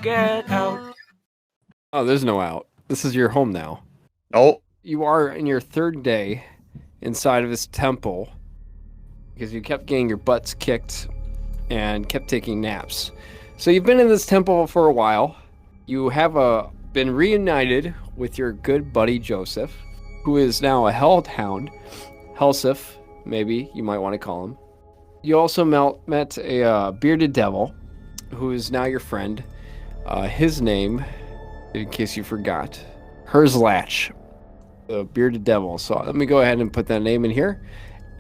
get out. Oh, there's no out. This is your home now. Oh. You are in your third day inside of this temple because you kept getting your butts kicked and kept taking naps. So you've been in this temple for a while. You have been reunited with your good buddy Joseph, who is now a hellhound. Helsif, maybe you might want to call him. You also met a bearded devil, who is now your friend. His name, in case you forgot, Herzlach, the bearded devil. So let me go ahead and put that name in here.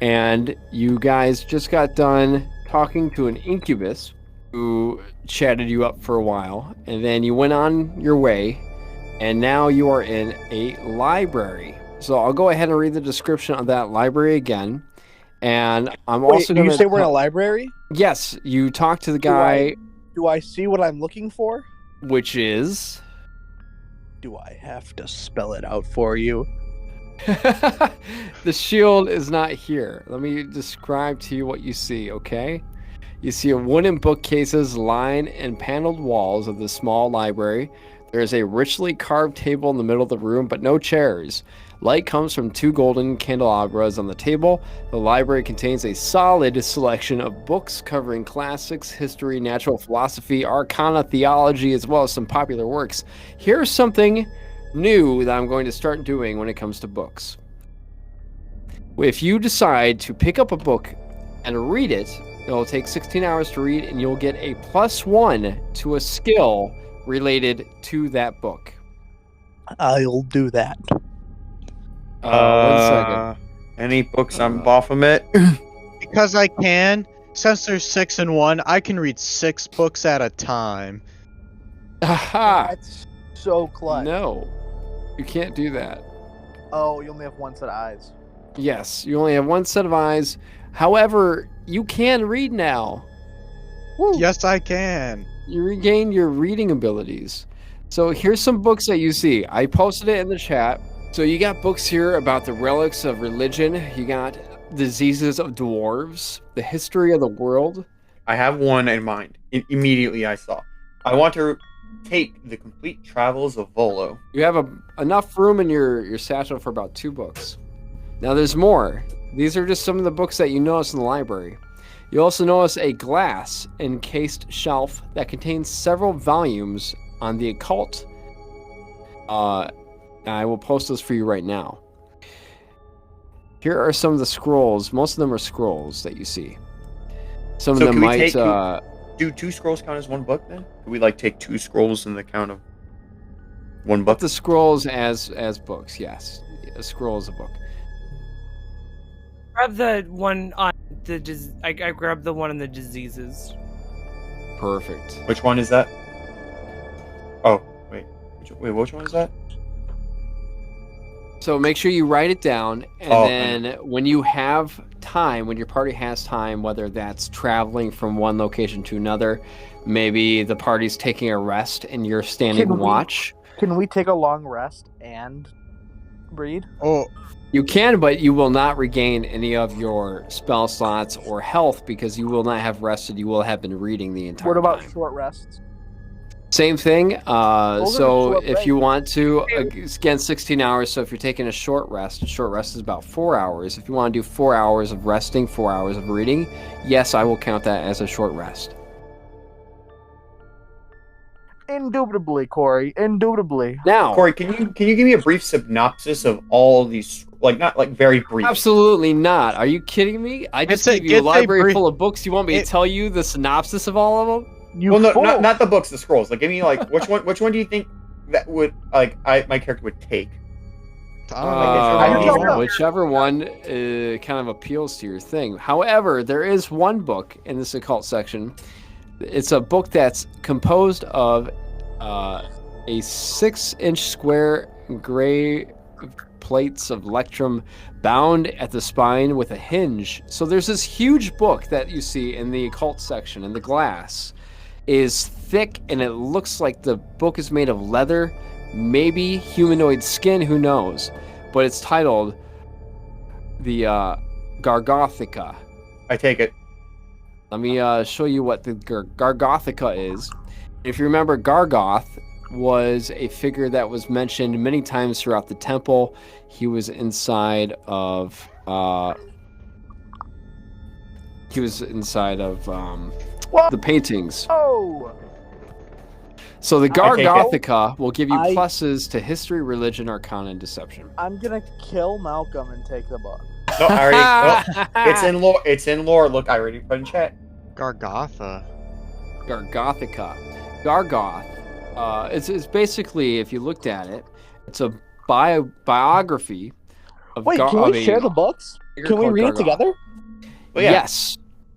And you guys just got done talking to an incubus who chatted you up for a while, and then you went on your way, and now you are in a library. So I'll go ahead and read the description of that library again. And I'm also going to... You say we're in a library? Yes, you talk to the guy... Do I see what I'm looking for? Which is... Do I have to spell it out for you? The shield is not here. Let me describe to you what you see, okay? You see a wooden bookcases line and paneled walls of the small library. There is a richly carved table in the middle of the room, but no chairs. Light comes from 2 golden candelabras on the table. The library contains a solid selection of books covering classics, history, natural philosophy, arcana, theology, as well as some popular works. Here's something new that I'm going to start doing when it comes to books. If you decide to pick up a book and read it, it'll take 16 hours to read, and you'll get a +1 to a skill related to that book. I'll do that. 1 second. Any books on Baphomet? Because I can. Since there's 6 in 1, I can read 6 books at a time. Aha! That's so clutch. No, you can't do that. Oh, you only have one set of eyes. Yes, you only have one set of eyes. However, you can read now. Woo. Yes, I can. You regain your reading abilities. So here's some books that you see. I posted it in the chat. So you got books here about the relics of religion. You got diseases of dwarves, the history of the world. I have one in mind. Immediately I saw. I want to take the complete travels of Volo. You have enough room in your satchel for about 2 books. Now there's more. These are just some of the books that you notice in the library. You also notice a glass encased shelf that contains several volumes on the occult. I will post those for you right now. Here are some of the scrolls. Most of them are scrolls that you see. Some of them might... do 2 scrolls count as 1 book then? Do we take 2 scrolls in the count of 1 book? The scrolls as books, yes. A scroll is a book. Grab the one on the... I grabbed the one on the diseases. Perfect. Which one is that? Oh, wait. Which one is that? So make sure you write it down, and then when you have time, when your party has time, whether that's traveling from one location to another, maybe the party's taking a rest and you're standing watch. Can we take a long rest and read? Oh, you can, but you will not regain any of your spell slots or health because you will not have rested. You will have been reading the entire time. What about short rests? Same thing. So if you want to, again, 16 hours. So if you're taking a short rest is about 4 hours. If you want to do 4 hours of resting, 4 hours of reading, yes, I will count that as a short rest. Indubitably, Corey. Indubitably. Now, Corey, can you give me a brief synopsis of all these, not very brief? Absolutely not. Are you kidding me? I just gave you a library full of books. You want me to tell you the synopsis of all of them? No, not the books, the scrolls. Give me which one do you think that would my character would take? Whichever one kind of appeals to your thing. However, there is one book in this occult section. It's a book that's composed of a 6-inch square gray plates of electrum bound at the spine with a hinge. So there's this huge book that you see in the occult section, and the glass is thick, and it looks like the book is made of leather, maybe humanoid skin, who knows, but it's titled the Gargothica. I take it. Let me show you what the Gargothica is. If you remember, Gargoth was a figure that was mentioned many times throughout the temple. He was inside of the paintings. Oh, So the take it. Gargothica will give you I- pluses to history, religion, arcana, and deception. I'm gonna kill Malcolm and take the book. No, I already. No, it's in lore. It's in lore. Look, I already put in chat. Gargotha. Gargothica. Gargoth. It's basically, if you looked at it, it's a biography of Wait, can we share the books? Can we read it together? Well, yeah, Yes.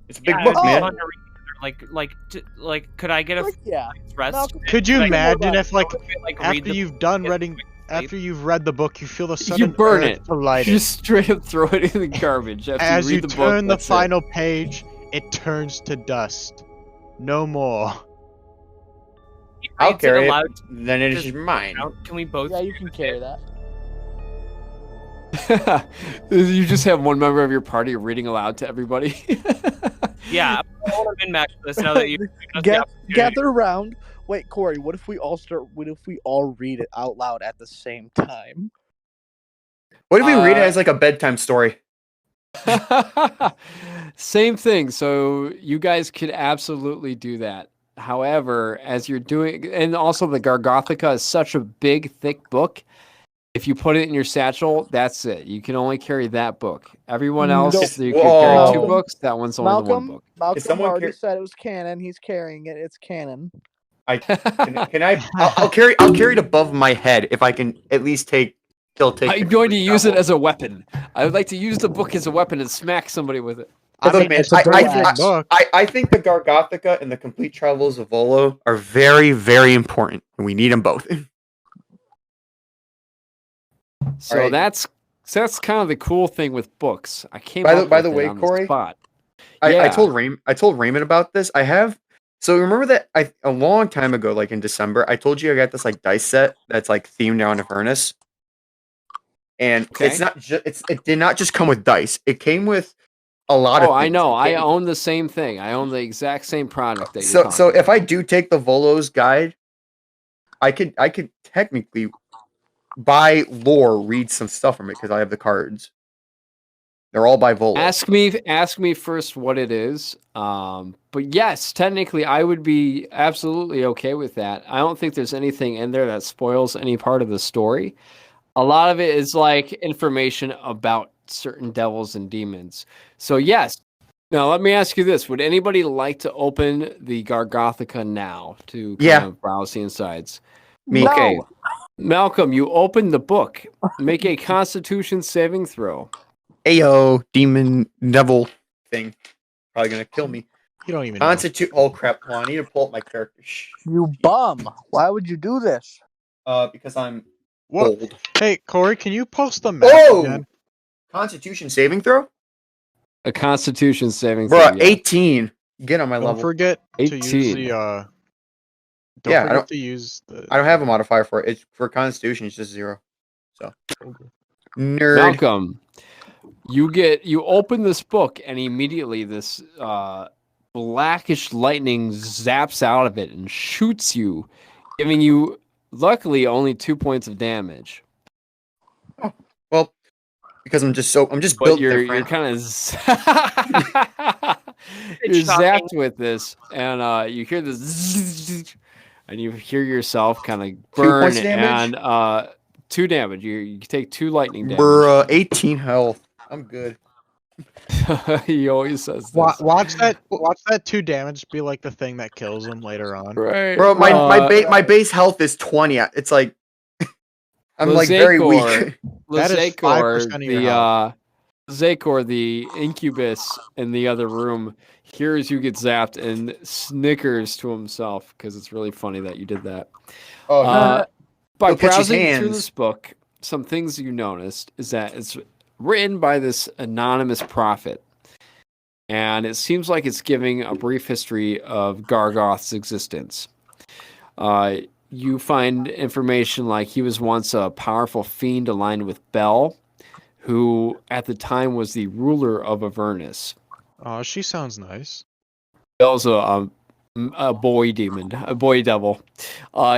it's a big Yeah, book, I man. wanted to read it. Like, could I get a Like, yeah. rest? Malcolm, Could you Like, imagine if, like, read after the you've done book, reading, after you've read the book, you feel the You sudden burn urge it. to light You it. just straight up throw it in the garbage after As you you read the turn book. the that's it. final page, it turns to dust. No more. He I'll reads it carry it. aloud. Then it is Just- mine. Can we both? yeah, you can carry that. You just have one member of your party reading aloud to everybody. Yeah, I want to min-max this now that you Gather around. Wait, Corey. What if we all read it out loud at the same time? What if we read it as like a bedtime story? Same thing. So you guys could absolutely do that. However, as you're doing, and also the Gargothica is such a big, thick book. If you put it in your satchel, that's it. You can only carry that book. Everyone else, No. you can carry two Whoa. books. That one's only the one Malcolm, book. Malcolm someone already car- said it was canon. He's carrying it. It's canon. Can I? I'll carry it above my head if I can at least take. Still take. I'm going to use it as a weapon. I would like to use the book as a weapon and smack somebody with it. I Look, mean, man, it's a big book. I think the Gargothica and the Complete Travels of Volo are very, very important, and we need them both. So Alright. that's kind of the cool thing with books. I came By up the with it way, on the Corey, spot. I Yeah. told Raymond about this. I have. So remember that a long time ago, like in December, I told you I got this like dice set that's like themed around Avernus, and Okay. it's not just it did not just come with dice. It came with a lot of. Oh, I things. know. It I came- own the same thing. I own the exact same product that you're So talking if I about. do take the Volo's guide, I could technically by lore read some stuff from it because I have the cards. They're all by Volo. Ask me first what it is. But yes, technically I would be absolutely okay with that. I don't think there's anything in there that spoils any part of the story. A lot of it is like information about certain devils and demons. So yes. Now let me ask you this. Would anybody like to open the Gargothica now to kind of browse the insides? Me. Okay. Malcolm, you open the book. Make a Constitution saving throw. Ayo, demon devil thing. Probably gonna kill me. You don't even know. Constitute. Oh crap! Hold on, I need to pull up my character. You bum! Why would you do this? Because I'm What? old. Hey, Corey, can you post the map Oh! again? Constitution saving throw, A Constitution saving throw. bruh. Yeah. 18. Get on my Don't level. forget to use 18. the Yeah, I forget don't- to use the. I don't have a modifier for it. It's for Constitution. It's just 0. So nerd. Malcolm, you open this book and immediately this blackish lightning zaps out of it and shoots you, giving you luckily only 2 points of damage. Well, because I'm just But built you're different. kind of you're It's shocking. zapped with this, and you hear this, and you hear yourself kind of 2 burn, points of damage? and 2 damage. You take 2 lightning damage. Bruh, 18 health. I'm good. He always says this. Watch that 2 damage be like the thing that kills him later on. Right. Bro, my base health is 20. It's like I'm like very weak. That is 5% of your health. Zakor, the incubus in the other room, hears you get zapped and snickers to himself because it's really funny that you did that. Oh, By Look at his browsing through hands. this book, some things you noticed is that it's written by this anonymous prophet. And it seems like it's giving a brief history of Gargoth's existence. You find information like he was once a powerful fiend aligned with Bel, who at the time was the ruler of Avernus. Oh, she sounds nice. Bel's a A boy demon, a boy devil.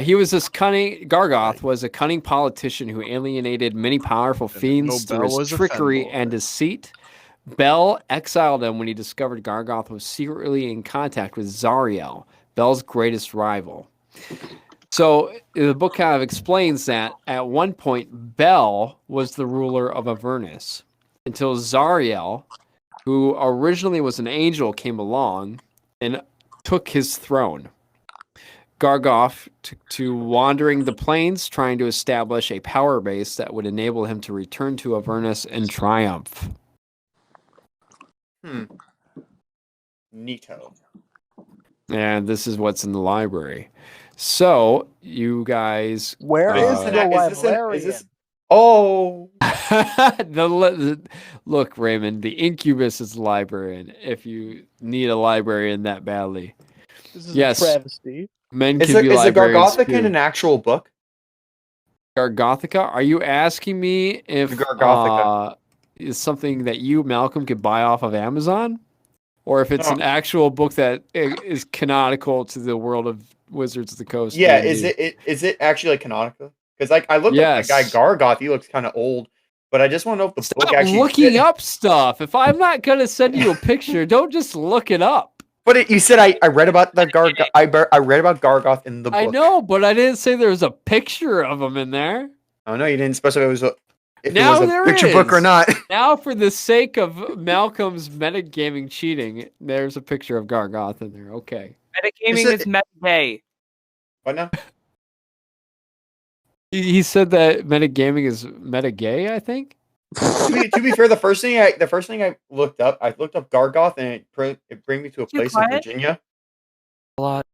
He was this cunning. Gargoth was a cunning politician who alienated many powerful fiends through Bell his was a trickery femboy. and deceit. Bell exiled him when he discovered Gargoth was secretly in contact with Zariel, Bell's greatest rival. So the book kind of explains that at one point Bell was the ruler of Avernus until Zariel, who originally was an angel, came along and took his throne. Gargoth took to wandering the plains, trying to establish a power base that would enable him to return to Avernus in triumph. Neato. And this is what's in the library. So, you guys... Where Wait, is is the this librarian? Oh, Look, Raymond, the Incubus is the librarian if you need a librarian that badly. This is Yes. a travesty. Men is can be the librarians Gargothican too. an actual book? Gargothica? Are you asking me if The Gargothica. is something that you, Malcolm, could buy off of Amazon? Or if it's No. an actual book that is canonical to the world of Wizards of the Coast? Yeah, D&D? is it actually like canonical? Because like I looked Yes. up that guy Gargoth. He looks kind of old, but I just want to know if the Stop book actually looking up stuff. If I'm not going to send you a picture, don't just look it up. But you said I read about the I read about Gargoth in the book. I know, but I didn't say there was a picture of him in there. Oh no, you didn't specify if Now it was there a picture book or is. not. Now, for the sake of Malcolm's metagaming cheating, there's a picture of Gargoth in there. Okay. Metagaming Is is meta-gay. What now? He said that metagaming is meta-gay, I think. To be fair, the first thing I looked up Gargoth, and it bring me to a place in quiet? Virginia. A lot.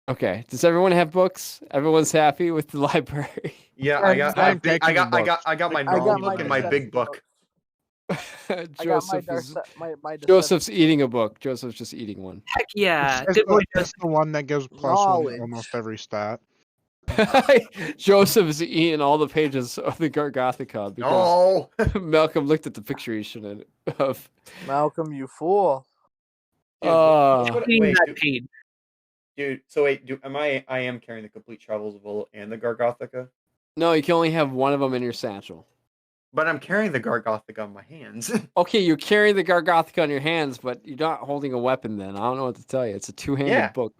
Okay. Does everyone have books? Everyone's happy with the library. Yeah, I'm I taking got my I got normal my book and my necessity big book. I got my Joseph is, my Joseph's eating a book. Joseph's just eating one. Heck yeah. That's the one that gives +1 Knowledge. to almost every stat. Joseph is eating all the pages of the Gargothica because No. Malcolm looked at the picture he shouldn't have. Malcolm, you fool. Being that paid. Dude, so wait, I am carrying the complete Travels of Olo and the Gargothica, No, you can only have one of them in your satchel. but I'm carrying the Gargothica on my hands. Okay, you're carrying the Gargothica on your hands, but you're not holding a weapon then. I don't know what to tell you. It's a two-handed Yeah. book.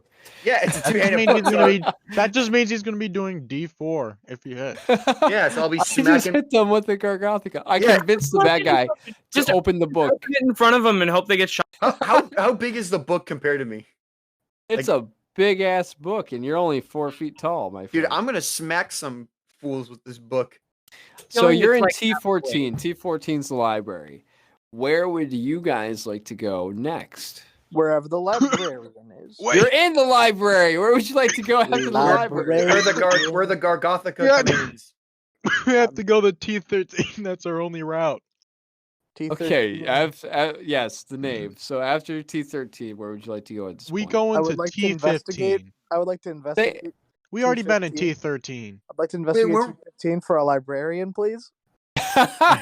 Yeah, it's a That two-handed means book. he's gonna be- that just means he's going to be doing D4 if you hit. Yeah, so I'll be I just smacking. hit them with the Gargothica. I Yeah. convinced the bad guy Just to open the book. Get in front of them and hope they get shot. How big is the book compared to me? It's a big-ass book, and you're only 4 feet tall, my friend. Dude, I'm gonna smack some fools with this book. So Feeling you're it's in like T14. T14's the library. Where would you guys like to go next? Wherever the librarian is. Wait. You're in the library. Where would you like to go after the library? Library. Where the Gargothica Yeah. commands. We have to go to T13. That's our only route. T13. Okay, yes, the name. So after T13, where would you like to go at this We point? go I into would like to investigate. T15. I would like to investigate. We already been in T15. T13. I'd like to investigate where- T15 for a librarian, please.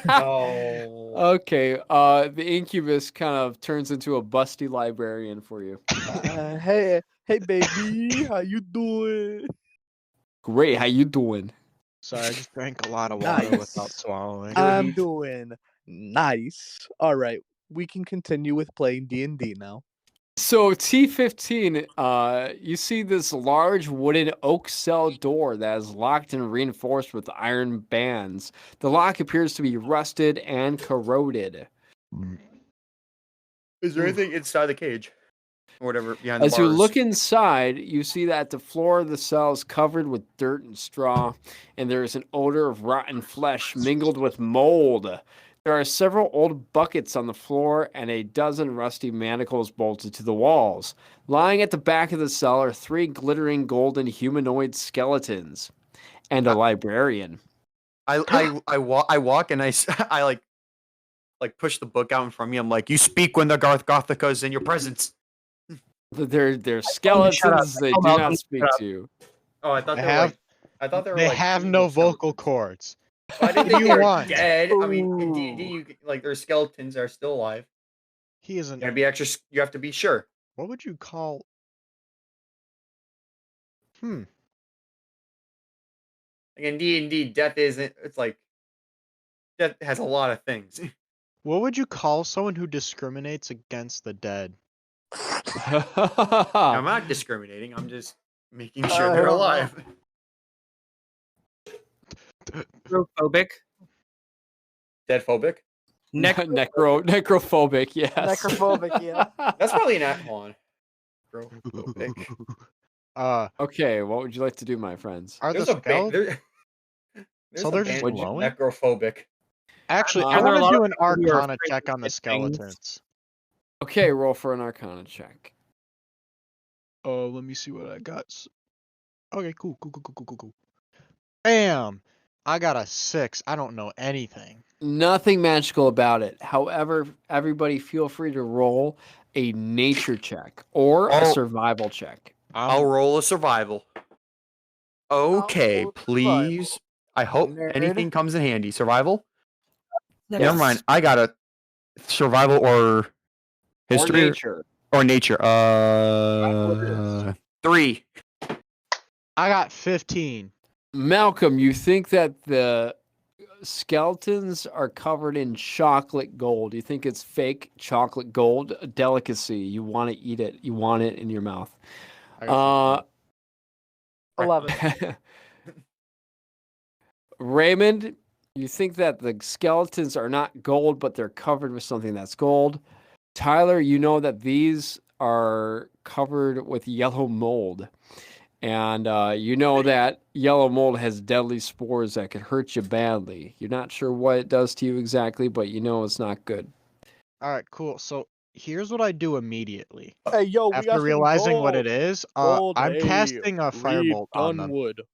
Oh. Okay, the Incubus kind of turns into a busty librarian for you. Hey, baby, how you doing? Great, how you doing? Sorry, I just drank a lot of water Nice. without swallowing. I'm doing nice. All right, we can continue with playing D&D now. So T15, you see this large wooden oak cell door that is locked and reinforced with iron bands. The lock appears to be rusted and corroded. Is there anything inside the cage? Or whatever behind the As you bars? look inside, you see that the floor of the cell is covered with dirt and straw, and there is an odor of rotten flesh mingled with mold. There are several old buckets on the floor and a dozen rusty manacles bolted to the walls. Lying at the back of the cell are 3 glittering golden humanoid skeletons and a librarian. I walk and I like push the book out in front of me. I'm like, you speak when the Gargothica is in your presence. They're skeletons. They do Malcolm, not speak shut up. to you. Oh, I thought They they were have- like, I thought they were They like have evil no skeletons. vocal cords. I didn't What do think you they were want? dead. I mean, in Ooh. D&D, you like their skeletons are still alive. He isn't. You gotta be extra. You have to be sure. What would you call Hmm. Like in D&D, death isn't. It's like death has a lot of things. What would you call someone who discriminates against the dead? I'm not discriminating. I'm just making sure I they're don't know. alive. Necrophobic. Dead phobic. Necrophobic, yes. Necrophobic, yeah. That's probably an hold on. Necrophobic. Okay, what would you like to do, my friends? Are There's the a band. skeletons? There's So a they're band just Would you- called glowing? Necrophobic. Actually, Are I there want a to lot do of an people who are Arcana afraid check of on the things? skeletons. Okay, roll for an Arcana check. Oh, let me see what I got. Okay, cool. Bam! I got a 6. I don't know anything. Nothing magical about it. However, everybody feel free to roll a nature check or a Oh. survival check. I'll roll a survival. Okay, roll please. I hope Nerd. anything comes in handy. Survival? Yes. Never mind. I got a survival or history or nature. or nature. Survival it 3. I got 15. Malcolm, you think that the skeletons are covered in chocolate gold. You think it's fake chocolate gold, a delicacy. You want to eat it. You want it in your mouth. I got 11. Raymond, you think that the skeletons are not gold, but they're covered with something that's gold. Tyler, you know that these are covered with yellow mold. And you know that yellow mold has deadly spores that can hurt you badly. You're not sure what it does to you exactly, but you know it's not good. All right, cool. So here's what I do immediately. Hey, yo, we got After some realizing what gold. it is, Gold, I'm hey, casting a firebolt on them.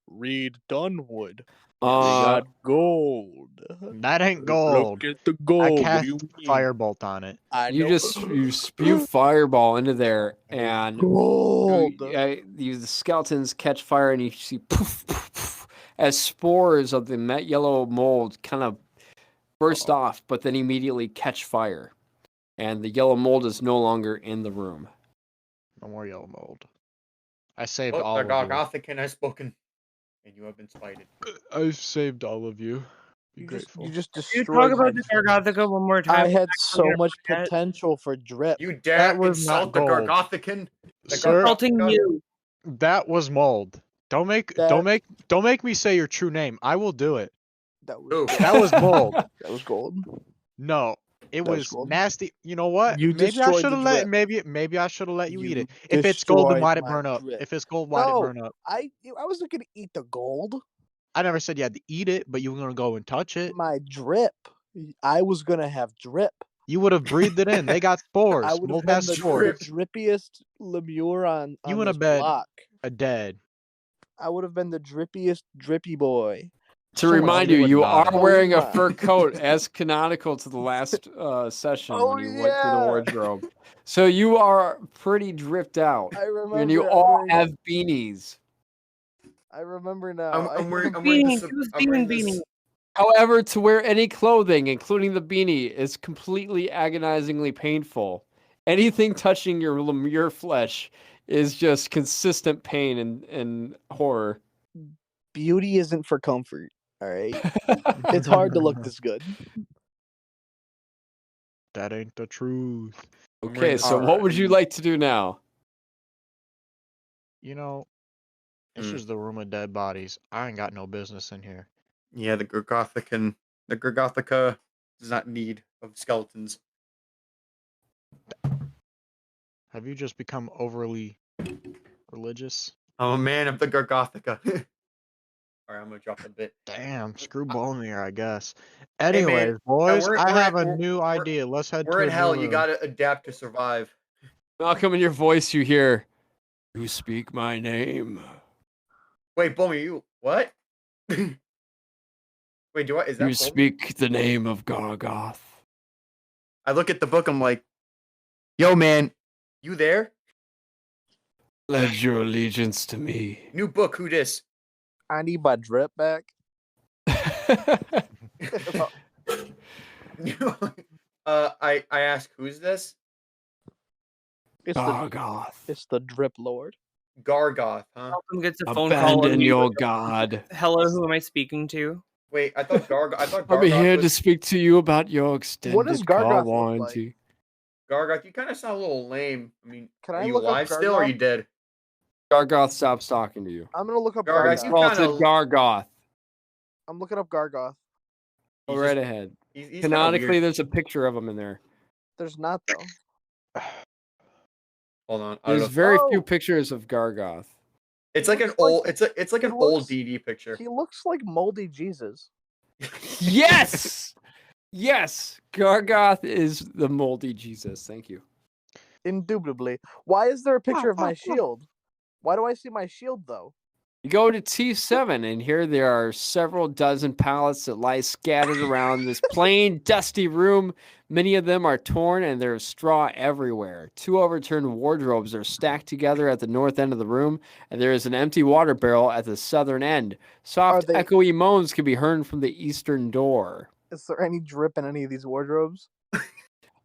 Read Dunwood. Uh, We got gold. That ain't gold. Look at the I gold. What cast do you mean? firebolt on it. I you know. you spew fireball into there, and gold. the skeletons catch fire, and you see poof, poof, poof, as spores of the met yellow mold kind of burst off, but then immediately catch fire, and the yellow mold is no longer in the room. No more yellow mold. I saved Look, all the of Gothican has spoken, and you have been spited. you. I've saved all of you. Be You grateful. just Can you destroyed talk my about the Gargothica one more time? I had I'm so gonna much forget. potential for drip. You dare That was insult not the gold. Gargothican? The Sir, Insulting Gargothica? you. that was mold. Don't make me say your true name. I will do it. That was Ooh. gold. That was mold. That was gold. No, it That was was gold. nasty. You know what? You Maybe I destroyed should the have let drip. maybe I should have let you eat You it. If it's gold, then destroyed why'd it my burn up? drip. If it's gold, why'd it No, burn up? I wasn't gonna eat the gold. I never said you had to eat it, but you were gonna go and touch it. My drip. I was gonna have drip. You would have breathed it in. They got spores. I would have Mold been has the spores. drippiest lemure on You in a this bed. block. A dead. I would have been the drippiest drippy boy. To Someone remind else you, would you not. are wearing a Oh my. fur coat as canonical to the last session Oh, when you went through the yeah. wardrobe. So you are pretty dripped out. I remember. And you I'm all wearing- have beanies. I remember now. I'm wearing Beanie. this. It was I'm wearing demon this. beanie. However, to wear any clothing, including the beanie, is completely agonizingly painful. Anything touching your flesh is just consistent pain and horror. Beauty isn't for comfort. All right. It's hard to look this good. That ain't the truth. Okay, so what Alright. would you like to do now? You know, it's Hmm. just the room of dead bodies. I ain't got no business in here. Yeah, the Gargothica does not need of skeletons. Have you just become overly religious? I'm a man of the Gargothica. Alright, I'm gonna drop a bit. Damn, screw Bolmir, I guess. man, Anyways, boys, we're- I we're have in- a we're- new we're- idea. Let's head We're to in a hell. new You room. gotta adapt to survive. Malcolm, in your voice, you hear, "You speak my name. Wait, Bomi, you what? Wait, do I? Is that You Bomi? speak the name of Gargoth." I look at the book. I'm like, yo, man, you there? Pledge your allegiance to me. New book. Who dis? I need my drip back. I ask, who's this? It's the Gargoth. it's the drip lord. Gargoth, huh? Malcolm gets a phone call. Abandon and your god. Hello, who am I speaking to? Wait, I thought I'm Gargoth here to was speak to you about your extended does car Gargoth look warranty. Gargoth. You kind of sound a little lame. I mean, Can are I you look up alive still, or are Gargoth? you dead? Gargoth stops talking to you. I'm gonna look up Gargoth, It's you Gargoth. assaulted kinda- Gargoth. I'm looking up Gargoth. Go He's right just- ahead. He's kinda Canonically, weird. there's a picture of him in there. There's not though. Hold on. I don't There's know. very few Oh. pictures of Gargoth. It's like an looks like- old. It's like an he old looks- DD picture. He looks like moldy Jesus. Yes! Yes! Gargoth is the moldy Jesus. Thank you. Indubitably. Why is there a picture of my shield? Why do I see my shield though? You go to T7, and here there are several dozen pallets that lie scattered around this plain, dusty room. Many of them are torn, and there's straw everywhere. 2 overturned wardrobes are stacked together at the north end of the room, and there is an empty water barrel at the southern end. Soft, they- echoey moans can be heard from the eastern door. Is there any drip in any of these wardrobes?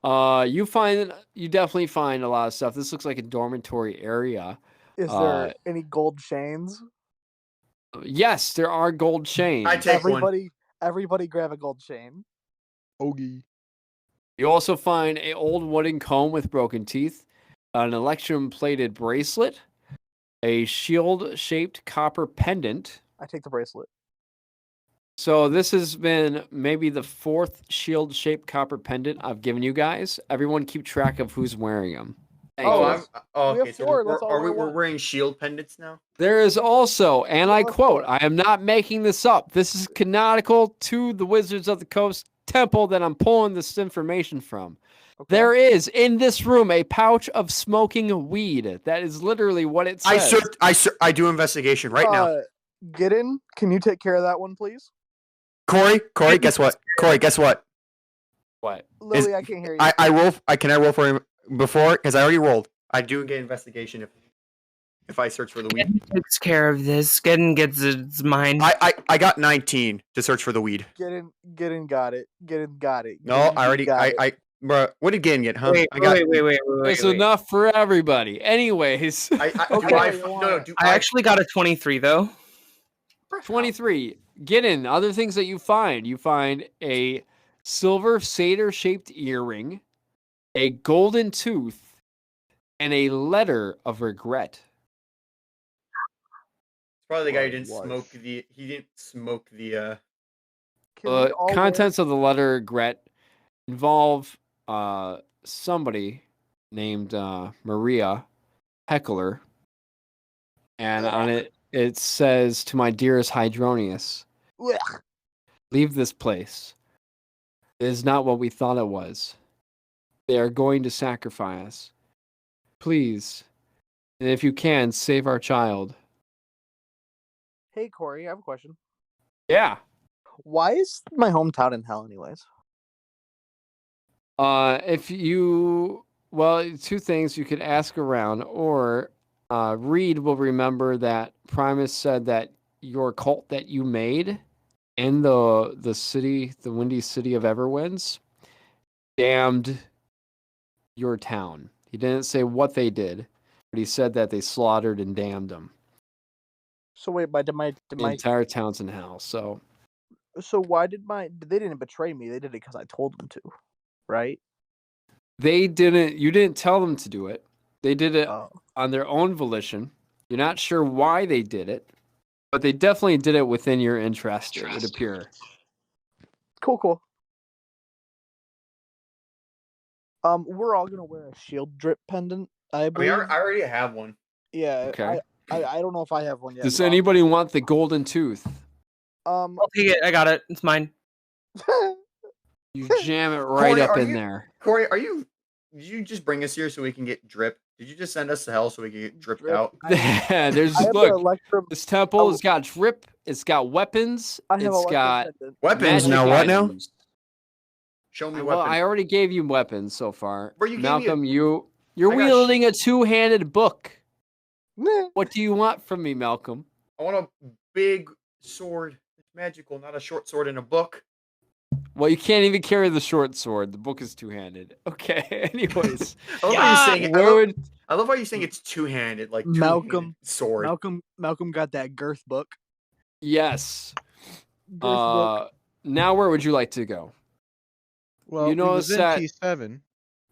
You definitely find a lot of stuff. This looks like a dormitory area. Is there any gold chains? Yes, there are gold chains. I take one. Everybody grab a gold chain. Ogie. You also find an old wooden comb with broken teeth, an electrum-plated bracelet, a shield-shaped copper pendant. I take the bracelet. So this has been maybe the 4th shield-shaped copper pendant I've given you guys. Everyone keep track of who's wearing them. Thank you. We Okay. have So 4, that's all I we're want. wearing shield pendants now. There is also, and I Well, quote, that's I am not making this up. This is canonical to the Wizards of the Coast temple that I'm pulling this information from. Okay. There is in this room a pouch of smoking weed. That is literally what it says. I do investigation right now. Gidden, can you take care of that one, please? Corey, guess what? Corey, guess what? What? Lily, I can't hear you. I roll. Can I roll for him before? Because I already rolled. I do get investigation if I search for the weed. Gidden takes care of this. Gidden gets its mine. I got 19 to search for the weed. Gidden got it. Gidden got it. No, Gidden I already. got it. Bro, what did Gidden get? Huh? Wait, I got. wait. It's enough for everybody. Anyways, Okay, I actually got a 23 though. 23. Gidden, other things that you find. You find a silver satyr-shaped earring, a golden tooth, and a letter of regret. Probably the guy who didn't What? smoke the. He didn't smoke the. Can we all wear- Contents of the letter of regret involve somebody named Maria Heckler, and on it says, "To my dearest Hydronius, Blech. leave this place. It is not what we thought it was. They are going to sacrifice us. Please, and if you can, save our child." Hey, Corey, I have a question. Yeah. Why is my hometown in hell, anyways? If you, well, 2 things you could ask around, or Reed will remember that Primus said that your cult that you made in the city, the windy city of Everwinds, damned your town. He didn't say what they did, but he said that they slaughtered and damned them. So wait, The entire town's in hell. So why did they didn't betray me? They did it because I told them to, right? you didn't tell them to do it. They did it Oh. on their own volition. You're not sure why they did it, but they definitely did it within your interest, it would appear. Cool. We're all gonna wear a shield drip pendant. I I mean, believe. I already have one. Yeah. Okay. I don't know if I have one yet. Does anybody want the golden tooth? I'll take it. I got it. It's mine. You jam it right Corey, up are in you- there. Corey, did you just bring us here so we can get drip? Did you just send us to hell so we can get dripped Drip. out? There's I have look. the Electrum. This temple has got drip. It's got weapons. I have It's Electrum got pendant. Weapons magic now. What now? items. Show me Well, weapons. I already gave you weapons so far. Bro, you gave me a- Malcolm, you're I got wielding a 2-handed book. Meh. What do you want from me, Malcolm? I want a big sword. It's magical, not a short sword in a book. Well, you can't even carry the short sword. The book is two-handed. Okay. Anyways, I love how you're saying it. where would I love how you're saying it's two-handed, like Malcolm. two-handed sword. Malcolm got that girth book. yes? Girth book. Now where would you like to go? Well, You we was notice in that T7.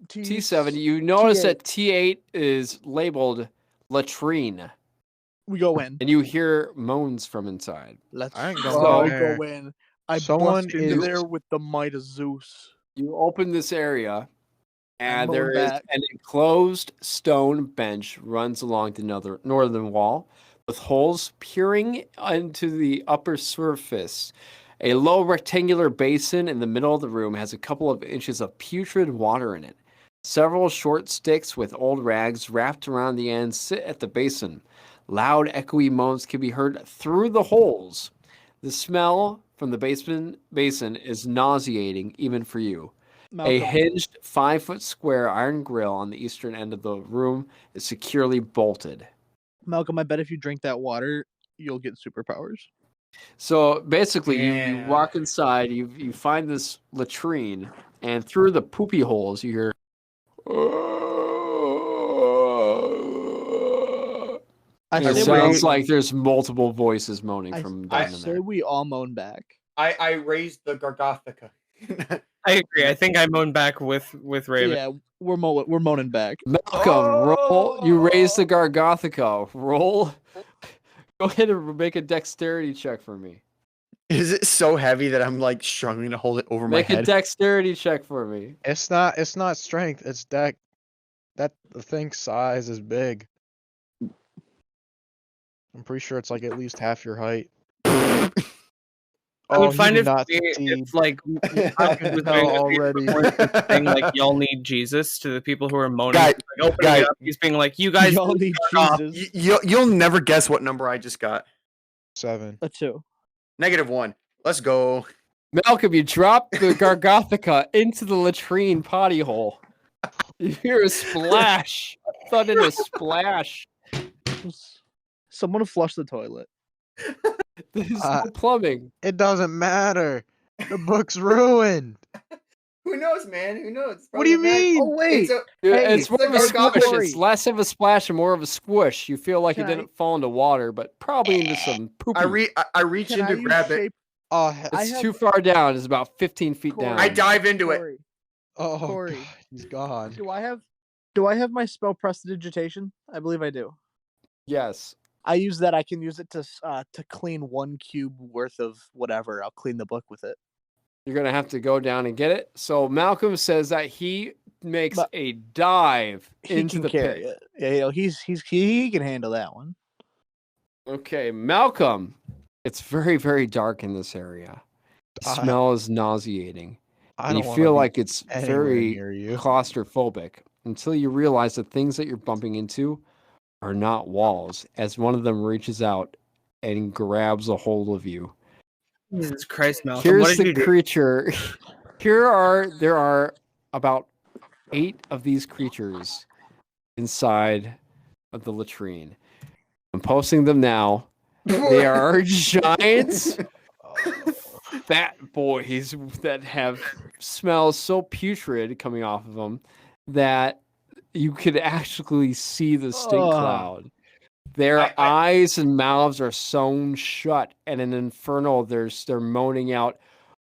T7. You notice T8. that T8 is labeled latrine, We go in. and you hear moans from inside. Let's I ain't going go there. in. I Someone bust into is- there with the might of Zeus. You open this area, and moan there is back. an enclosed stone bench runs along the northern wall, with holes peering into the upper surface. A low rectangular basin in the middle of the room has a couple of inches of putrid water in it. Several short sticks with old rags wrapped around the ends sit at the basin. Loud, echoey moans can be heard through the holes. The smell from the basin is nauseating, even for you. A Malcolm, hinged 5-foot square iron grill on the eastern end of the room is securely bolted. Malcolm, I bet if you drink that water, you'll get superpowers. So basically, you Yeah. walk inside, you find this latrine, and through the poopy holes, you hear. I It say, sounds we, like there's multiple voices moaning I- from I down in say there. we all moan back. I raised the Gargothica. I agree. I think I moaned back with Raymond. Yeah, we're moaning back. Malcolm, roll. You raise the Gargothica. Roll. Go ahead and make a dexterity check for me. Is it so heavy that I'm like struggling to hold it over Make my a head? dexterity check for me. It's not strength. It's deck. That the thing's size is big. I'm pretty sure it's like at least half your height. I would he find did it not funny succeed. if like I can tell already. saying like y'all need Jesus to the people who are moaning. Guy- like, opening guy- it up, he's being like, you guys Y'all need off." Jesus. You'll never guess what number I just got. 7. A 2. -1. Let's go. Malcolm, you drop the Gargothica into the latrine potty hole. You hear a splash. A thud and a splash. Someone flush the toilet. There's no plumbing. It doesn't matter. The book's ruined. Who knows, man? Who knows? What do you mean? Oh wait, It's a, Hey, It's more the of a squish. Gargothica. It's less of a splash and more of a squish. You feel like Can it I- didn't fall into water, but probably into some poopy. I reach can in I to use grab it. shape? Oh, I It's have- too far down. It's about 15 feet Corey. down. I dive into it. Corey, oh Corey. God, he's gone. do I have my spell prestidigitation? I believe I do. Yes. I use that. I can use it to clean 1 cube worth of whatever. I'll clean the book with it. You're going to have to go down and get it. So Malcolm says that he makes But a dive He into can the carry pit. it. Yeah, you know, he can handle that one. Okay, Malcolm. It's very, very dark in this area. The I- smell is nauseating. I And don't you wanna feel be like it's anywhere very near you. claustrophobic until you realize the things that you're bumping into are not walls, as one of them reaches out and grabs a hold of you. Jesus Christ, Malcolm. Here's what did the you do? creature. There are about 8 of these creatures inside of the latrine. I'm posting them now. They are giants, fat boys that have smells so putrid coming off of them that you could actually see the stink Ugh. cloud. Their I- eyes and mouths are sewn shut, and in Infernal, they're moaning out,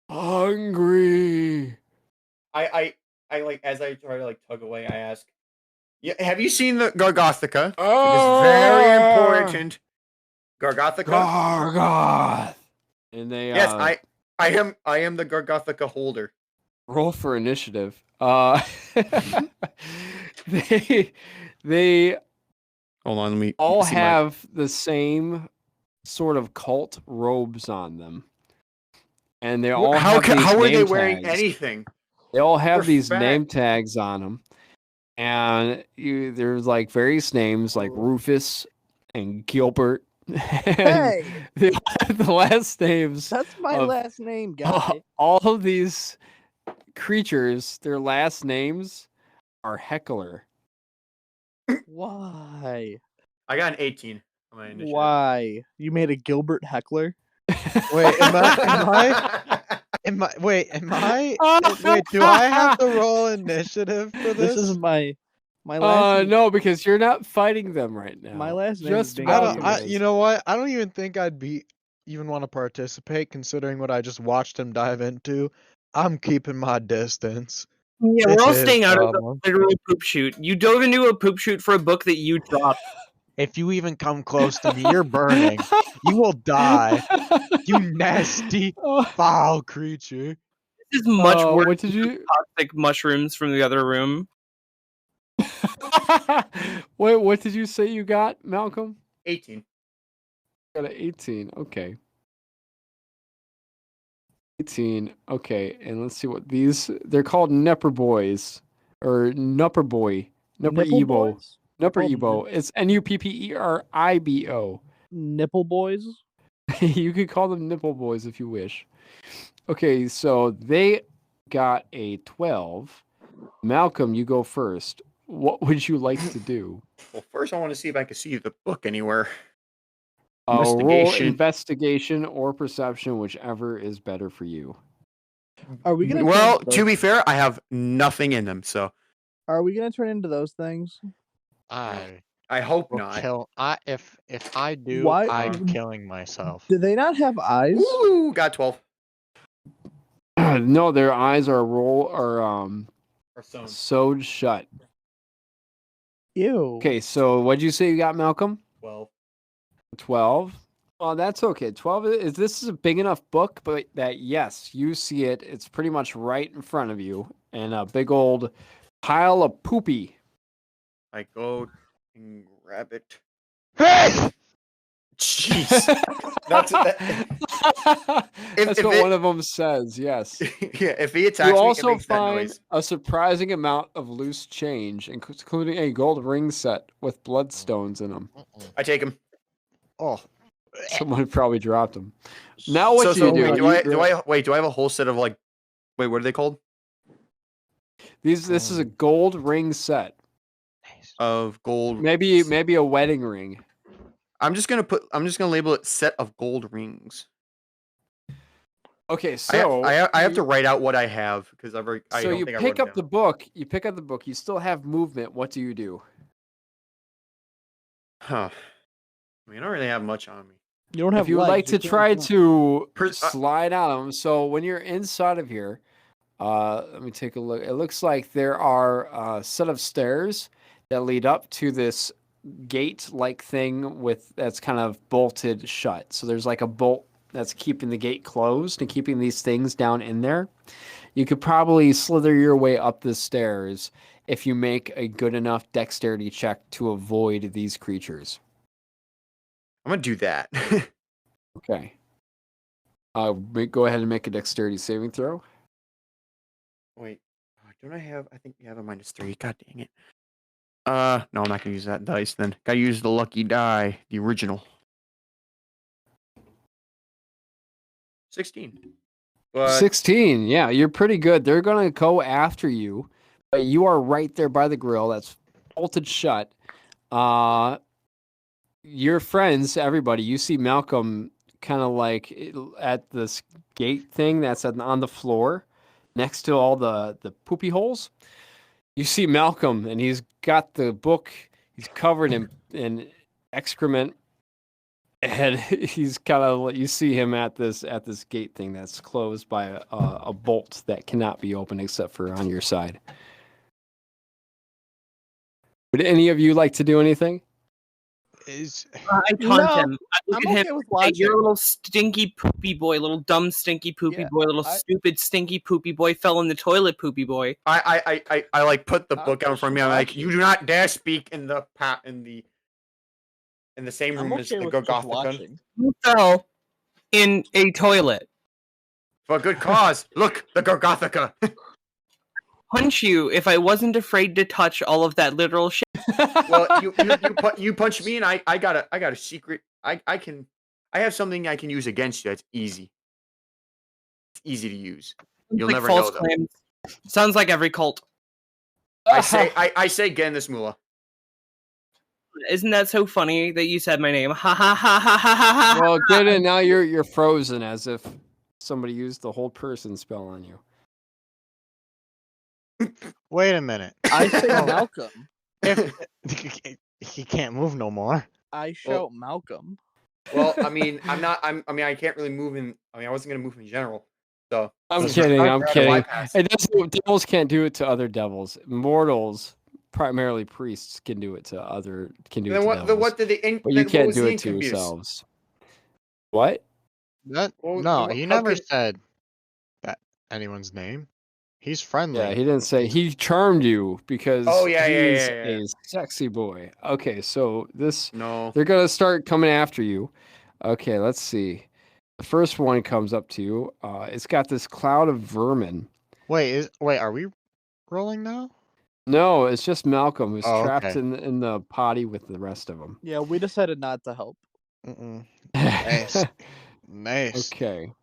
"Hungry." I like as I try to like tug away. I ask, "Yeah, have you seen the Gargothica? It is very important. Gargothica? Gargoth. And they Yes, I am the Gargothica holder. roll for initiative. They Hold on, let me all see my- have the same sort of cult robes on them, and they all How have these are they name wearing tags. anything? They all have They're these fat. name tags on them, and there's like various names like Rufus and Gilbert. And Hey, they all have the last names. that's my of last name, guy. all of these creatures, their last names are Heckler. Why? I got an 18 on my initiative. Why? You made a Gilbert Heckler? Wait, am I Wait, do I have to roll initiative for This this? is my last. No, because you're not fighting them right now. My last name is just being Malcolm confused. is. You know what? I don't even think I'd even want to participate, considering what I just watched him dive into. I'm keeping my distance. Yeah, It's we're all his staying out of the problem. literal poop shoot. You dove into a poop shoot for a book that you dropped. If you even come close to me, you're burning. You will die. You nasty, foul creature. This is much worse What did than you? the toxic mushrooms from the other room. Wait, what did you say you got, Malcolm? 18. Got an 18. Okay. 18. Okay, and let's see what these. They're called Nupper Boys or Nupper Boy. Nupper Nipple Ebo. boys? Nupper Oh, Ebo. It's Nupperibo. Nipple boys. You could call them Nipple Boys if you wish. Okay, so they got a 12. Malcolm, you go first. What would you like to do? Well, first I want to see if I can see the book anywhere. Roll Investigation. investigation or perception, whichever is better for you. Are we gonna? Well, turn into to those- be fair, I have nothing in them, so Are we gonna turn into those things? I hope Will not. kill. If I do, Why- I'm killing myself. Do they not have eyes? Ooh, got 12. No, their eyes are Or so. sewed shut. Ew. Okay, so what'd you say you got, Malcolm? 12. 12. Well, that's okay. 12 is this is a big enough book, but that yes, you see it. It's pretty much right in front of you, and a big old pile of poopy. I go and grab it. Hey! Jeez. That's That's if what it- one of them says. Yes. Yeah, if he attacks You me, it also makes that find noise. a surprising amount of loose change, including a gold ring set with bloodstones in them. I take him. Oh, Someone probably dropped them. Now what so, do you do? wait, do I have a whole set of like wait, what are they called? This is a gold ring set. nice. Of gold. Maybe a wedding ring. I'm just gonna label it set of gold rings. Okay, so I have to write out what I have because I so don't you think I pick wrote it up the book. You pick up the book. You still have movement. What do you do? Huh. I mean, I don't really have much on me. You don't have. If you would legs, like to can't try jump. to Pers- slide on them, so when you're inside of here, let me take a look. It looks like there are a set of stairs that lead up to this gate-like thing that's kind of bolted shut. So there's like a bolt that's keeping the gate closed and keeping these things down in there. You could probably slither your way up the stairs if you make a good enough dexterity check to avoid these creatures. I'm gonna do that. Okay. Go ahead and make a dexterity saving throw. Wait, don't I have? I think you have a -3. God dang it. No, I'm not gonna use that dice then. Gotta use the lucky die, the original. 16. But 16. Yeah, you're pretty good. They're going to go after you, but you are right there by the grill that's bolted shut. Your friends, everybody, you see Malcolm kind of like at this gate thing that's on the floor next to all the poopy holes. You see Malcolm, and he's got the book. He's covered in excrement, and he's kind of. You see him at this gate thing that's closed by a bolt that cannot be opened except for on your side. Would any of you like to do anything? I taunt No, him. I look I'm at okay him. with Hey, watching. you're a little stinky poopy boy, little dumb stinky poopy Yeah, boy, little stupid stinky poopy boy, fell in the toilet poopy boy. I like put the book out in front of me. I'm like, watching. you do not dare speak in the same I'm room as okay the with just Goliath. watching. You fell in a toilet. For a good cause. Look, the Gorgothica. Punch you if I wasn't afraid to touch all of that literal shit. Well, you punch me, and I got a secret. I have something I can use against you. It's easy. It's easy to use. You'll Like never false know, though. claims. Sounds like every cult. I say again this Mulah. Isn't that so funny that you said my name? Ha ha ha ha ha ha ha. Well, good. And now you're frozen as if somebody used the hold person spell on you. Wait a minute. I say Malcolm. If he can't move no more. I shout Malcolm. Well, I mean, I can't really move in. I mean, I wasn't gonna move in general. So I'm Does kidding. not I'm bad to kidding. bypass. It doesn't, devils can't do it to other devils. Mortals, primarily priests, can do it to other. Can do it Then to what? devils. Then what did the? But you then what can't was do the it to incubus? yourselves. What? That Well, no, how he never could- said that anyone's name. He's friendly. Yeah, he didn't say. He charmed you because Oh, yeah, yeah, he's yeah, yeah. a sexy boy. Okay, so No. they're gonna start coming after you. Okay, let's see. The first one comes up to you. It's got this cloud of vermin. Wait, are we rolling now? No, it's just Malcolm who's Oh, trapped okay. in the potty with the rest of them. Yeah, we decided not to help. Mm-mm. Nice. Nice. Okay.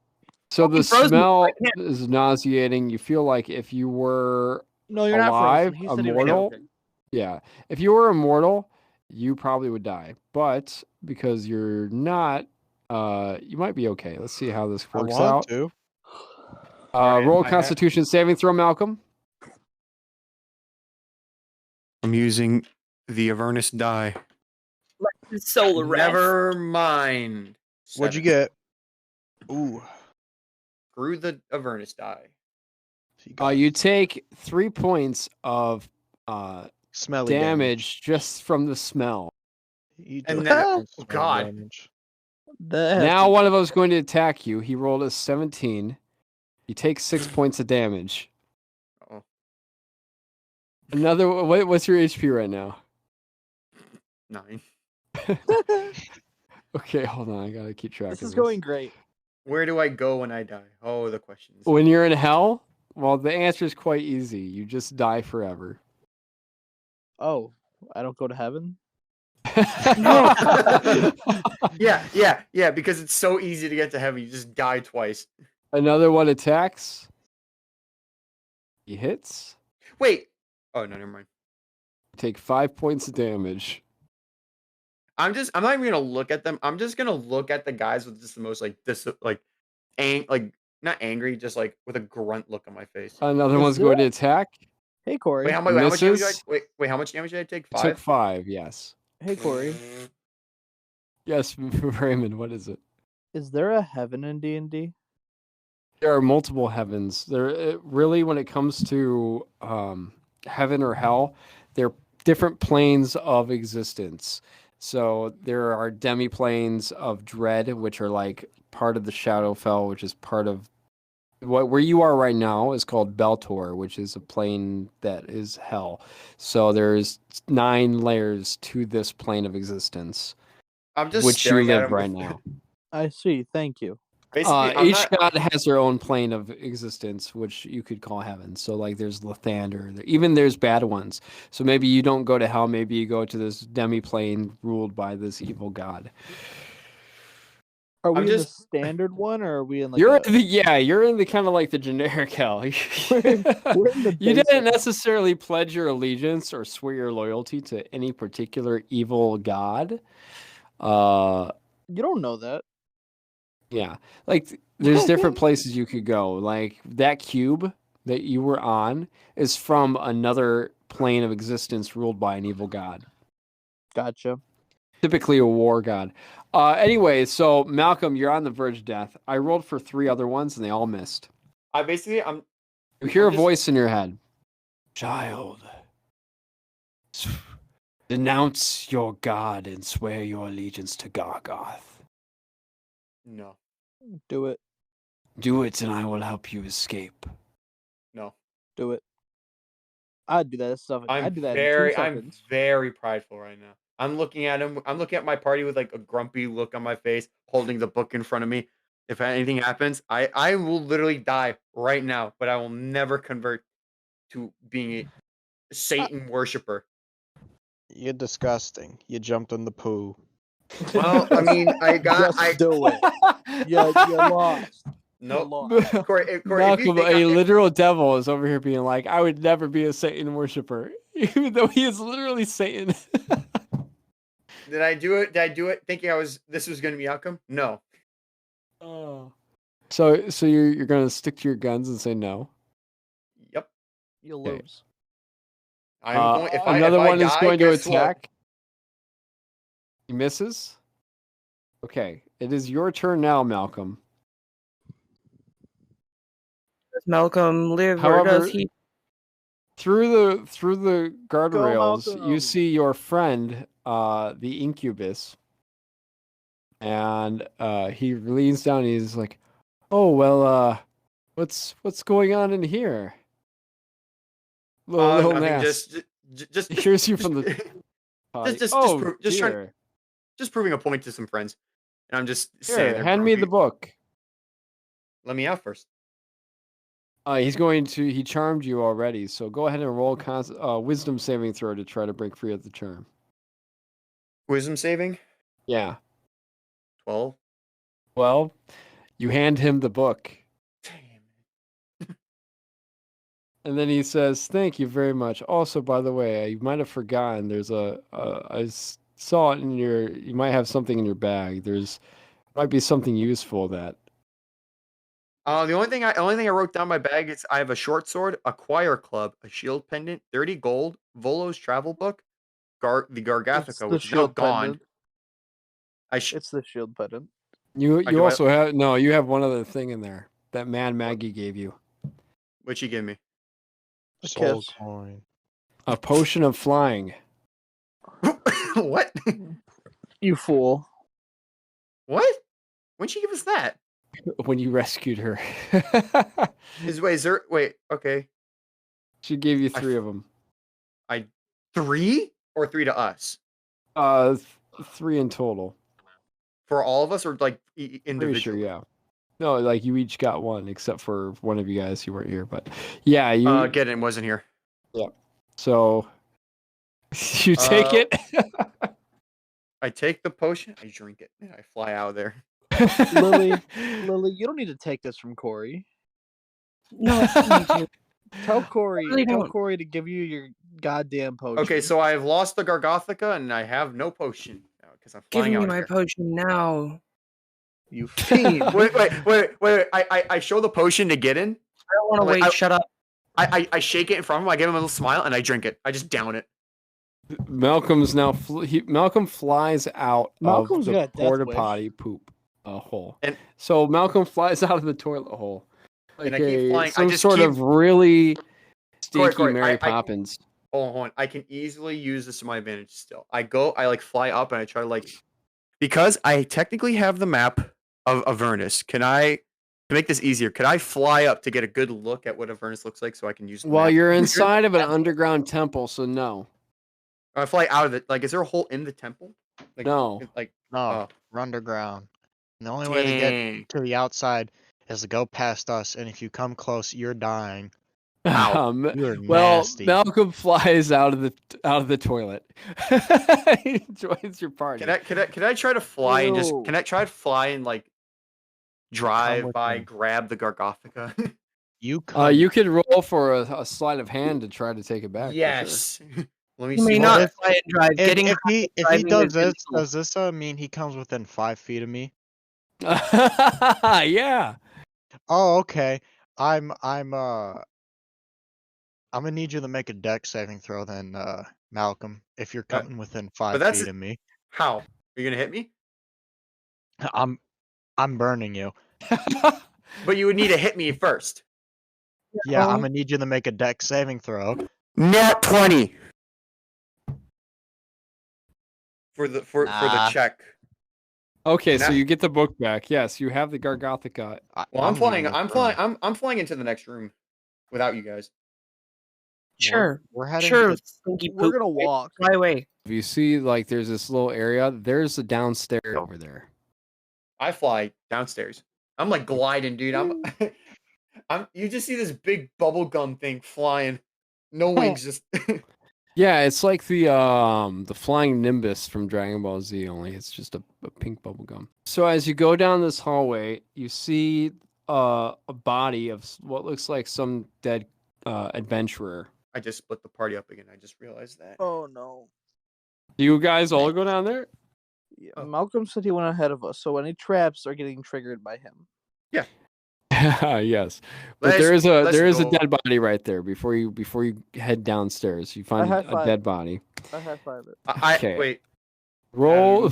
So the frozen. smell I can't- is nauseating. You feel like if you were No, you're not alive, frozen. He said he was immortal. joking. Yeah. If you were immortal, you probably would die. But because you're not, you might be okay. Let's see how this I works want out. to. Alright, Roll a I have- Constitution saving throw, Malcolm. I'm using the Avernus die. Solar rest. Never mind. What'd you 7. get? Ooh. Screw the Avernus die. So got You take 3 points of smelly damage just from the smell. You And took then- smelly oh, God. damage. That has Now to- one of them's going to attack you. He rolled a 17. You take 6 points of damage. Oh. Another. What's your HP right now? 9. Okay, hold on. I gotta keep track This of is going great. Where do I go when I die? Oh, the questions. When you're in hell, well, the answer is quite easy. You just die forever. Oh, I don't go to heaven? Yeah, because it's so easy to get to heaven. You just die twice. Another one attacks. He hits. Wait. Oh, no, never mind. Take 5 points of damage. I'm not even gonna look at them. I'm just gonna look at the guys with just the most not angry, just like with a grunt look on my face. Another Is one's going to there- attack. Hey, Corey. Wait, how much damage did I misses. how much damage did I take? Took 5? 5. Yes. Hey, Corey. Yes, Raymond. What is it? Is there a heaven in D&D? There are multiple heavens. There really, when it comes to heaven or hell, they're different planes of existence. So there are demi-planes of dread, which are like part of the Shadowfell, which is part of where you are right now is called Beltor, which is a plane that is hell. So there's 9 layers to this plane of existence, I'm just which you staring at live him right with- now. I see. Thank you. Basically, I'm Each not- god has their own plane of existence, which you could call heaven. So, like, there's Lathander. Even there's bad ones. So maybe you don't go to hell. Maybe you go to this demi-plane ruled by this evil god. Are we I'm in just- the standard one, or are we in like You're a... in the, yeah, you're in the kind of like the generic hell. we're in the You basic- didn't necessarily pledge your allegiance or swear your loyalty to any particular evil god. You don't know that. Yeah, like there's different places you could go. Like that cube that you were on is from another plane of existence ruled by an evil god, Gotcha. typically a war god. Anyway, so Malcolm, you're on the verge of death. I rolled for 3 other ones and they all missed. I'm You hear I'm a just- voice in your head. Child, denounce your god and swear your allegiance to Gargoth. no. Do it. Do it and I will help you escape. No. Do it. I'd do that stuff. I'd I'm do that very in 2 I'm seconds. very prideful right now. I'm looking at him. I'm looking at my party with like a grumpy look on my face, holding the book in front of me. If anything happens, I will literally die right now, but I will never convert to being a Satan worshiper. You're disgusting. You jumped in the poo. Well, I mean, Just do it. You lost. You nope. lost. Corey, if you Malcolm, think a literal devil, is over here being like, I would never be a Satan worshiper, even though he is literally Satan. did I do it? Did I do it thinking this was going to be outcome? No. Oh. So you're gonna stick to your guns and say no. Yep. You'll Okay. lose. I'm going. If Another I one is die, going to guess what? attack. He misses. Okay, it is your turn now, Malcolm. Does Malcolm live or However, does he? through the guardrails, you Malcolm. see your friend, the incubus, and he leans down. And he's like, "Oh well, what's going on in here?" Little Nothing. Nass. Just He hears you from the potty. just proving a point to some friends, and I'm just Here, saying. They're hand me the grumpy. book. Let me out first. He charmed you already, so go ahead and roll wisdom saving throw to try to break free of the charm. Wisdom saving. Yeah. 12. Well, you hand him the book, Damn. and then he says, "Thank you very much. Also, by the way, you might have forgotten. There's saw it in your. You might have something in your bag. Might be something useful that." The only thing I wrote down in my bag is I have a short sword, a choir club, a shield pendant, 30 gold, Volo's travel book, the It's Gargathica, the which is now shield gone. pendant. I sh- It's the shield pendant. You do I- also have you have one other thing in there that man Maggie gave you. Which you give me. Soul kiss. coin. A potion of flying. What? You fool. What? When'd she give us that? When you rescued her. Wait, okay. She gave you I 3 of them. 3 or 3 to us? 3 in total. For all of us or like Pretty individually? sure, yeah. No, like you each got one, except for one of you guys who weren't here. But yeah, you. Gidden wasn't here. Yeah. So you take it. I take the potion, I drink it, and I fly out of there. Lilly, you don't need to take this from Corey. No, I don't need to. Tell Corey. really Tell don't. Corey to give you your goddamn potion. Okay, so I've lost the Gargothica and I have no potion because I'm Give flying me out of my here. potion now. You fiend. Wait. I show the potion to Gidden. I don't want to wait. Shut up. I shake it in front of him. I give him a little smile and I drink it. I just down it. Malcolm's now. Malcolm flies out Malcolm's of got the a death porta wish. potty poop hole. And- so Malcolm flies out of the toilet hole. Like And I keep flying. I some just sort keep- of really stinky Corey, Mary I- Poppins. Hold on. I can easily use this to my advantage still. I like fly up and I try to because I technically have the map of Avernus. To make this easier, could I fly up to get a good look at what Avernus looks like so I can use the Well, map? you're inside of an underground temple, so no. I fly out of it. Like, is there a hole in the temple? Like, No. Like, No, oh. we're underground. And the only way to get to the outside is to go past us, and if you come close, you're dying. Ow. You're Well, nasty. Malcolm flies out of the toilet. He joins your party. Can I try to fly and just Ew. can I try to fly and like drive with by, me. grab the Gargothica? You come. You could roll for a sleight of hand to try to take it back. for sure. Yes. Let me You may see. not if- fly and drive. Getting if he driving does is this, illegal. does this mean he comes within 5 feet of me? Yeah. Oh, okay. I'm gonna need you to make a dex saving throw then, Malcolm, if you're coming within 5 that's- feet of me. How? Are you gonna hit me? I'm burning you. But you would need to hit me first. Yeah, I'm gonna need you to make a dex saving throw. Not 20. For the Nah. check. Okay, so Now- you get the book back. Yes, you have the Gargothica. Well, I'm flying. leaving I'm this room. flying. I'm flying into the next room without you guys. Sure. We're heading. Sure. To Stinky We're poop. gonna walk. Fly away. If you see, like, there's this little area, there's a downstairs over there. I fly downstairs. I'm like gliding, dude. You just see this big bubble gum thing flying. No wings, just Yeah, it's like the flying Nimbus from Dragon Ball Z, only it's just a pink bubble gum. So as you go down this hallway, you see a body of what looks like some dead adventurer. I just split the party up again. I just realized that. Oh no. Do you guys all go down there? Yeah, Oh. Malcolm said he went ahead of us, so any traps are getting triggered by him. Yes, but Let's there is a go. dead body right there before you head downstairs. You find high a five. dead body. I high five it. Okay. Wait. Roll.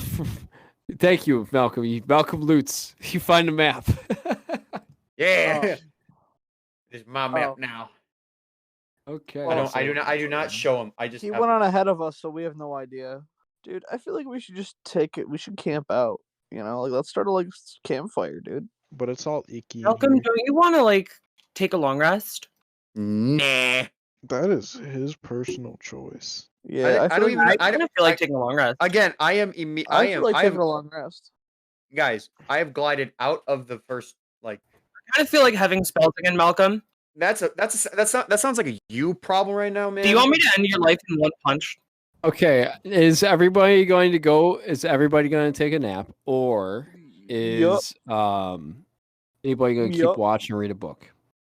Thank you, Malcolm. Malcolm loots. You find a map. Yeah. This is my map Oh. now. Okay. I do not show him. I just He have went them. on ahead of us, so we have no idea. Dude, I feel like we should just take it. We should camp out. You know, like let's start a campfire, dude. But it's all icky. in Malcolm, here. don't you want to like take a long rest? Nah. That is his personal choice. Yeah, I don't even. I I kind don't of feel like taking a long rest. Again, I am. I feel like taking a long rest. Guys, I have glided out of the first. Like I kind of feel like having spells again, Malcolm. that sounds like a you problem right now, man. Do you want me to end your life in one punch? Okay. Is everybody going to go? Is everybody going to take a nap, or is anybody going to keep Yup. watch and read a book?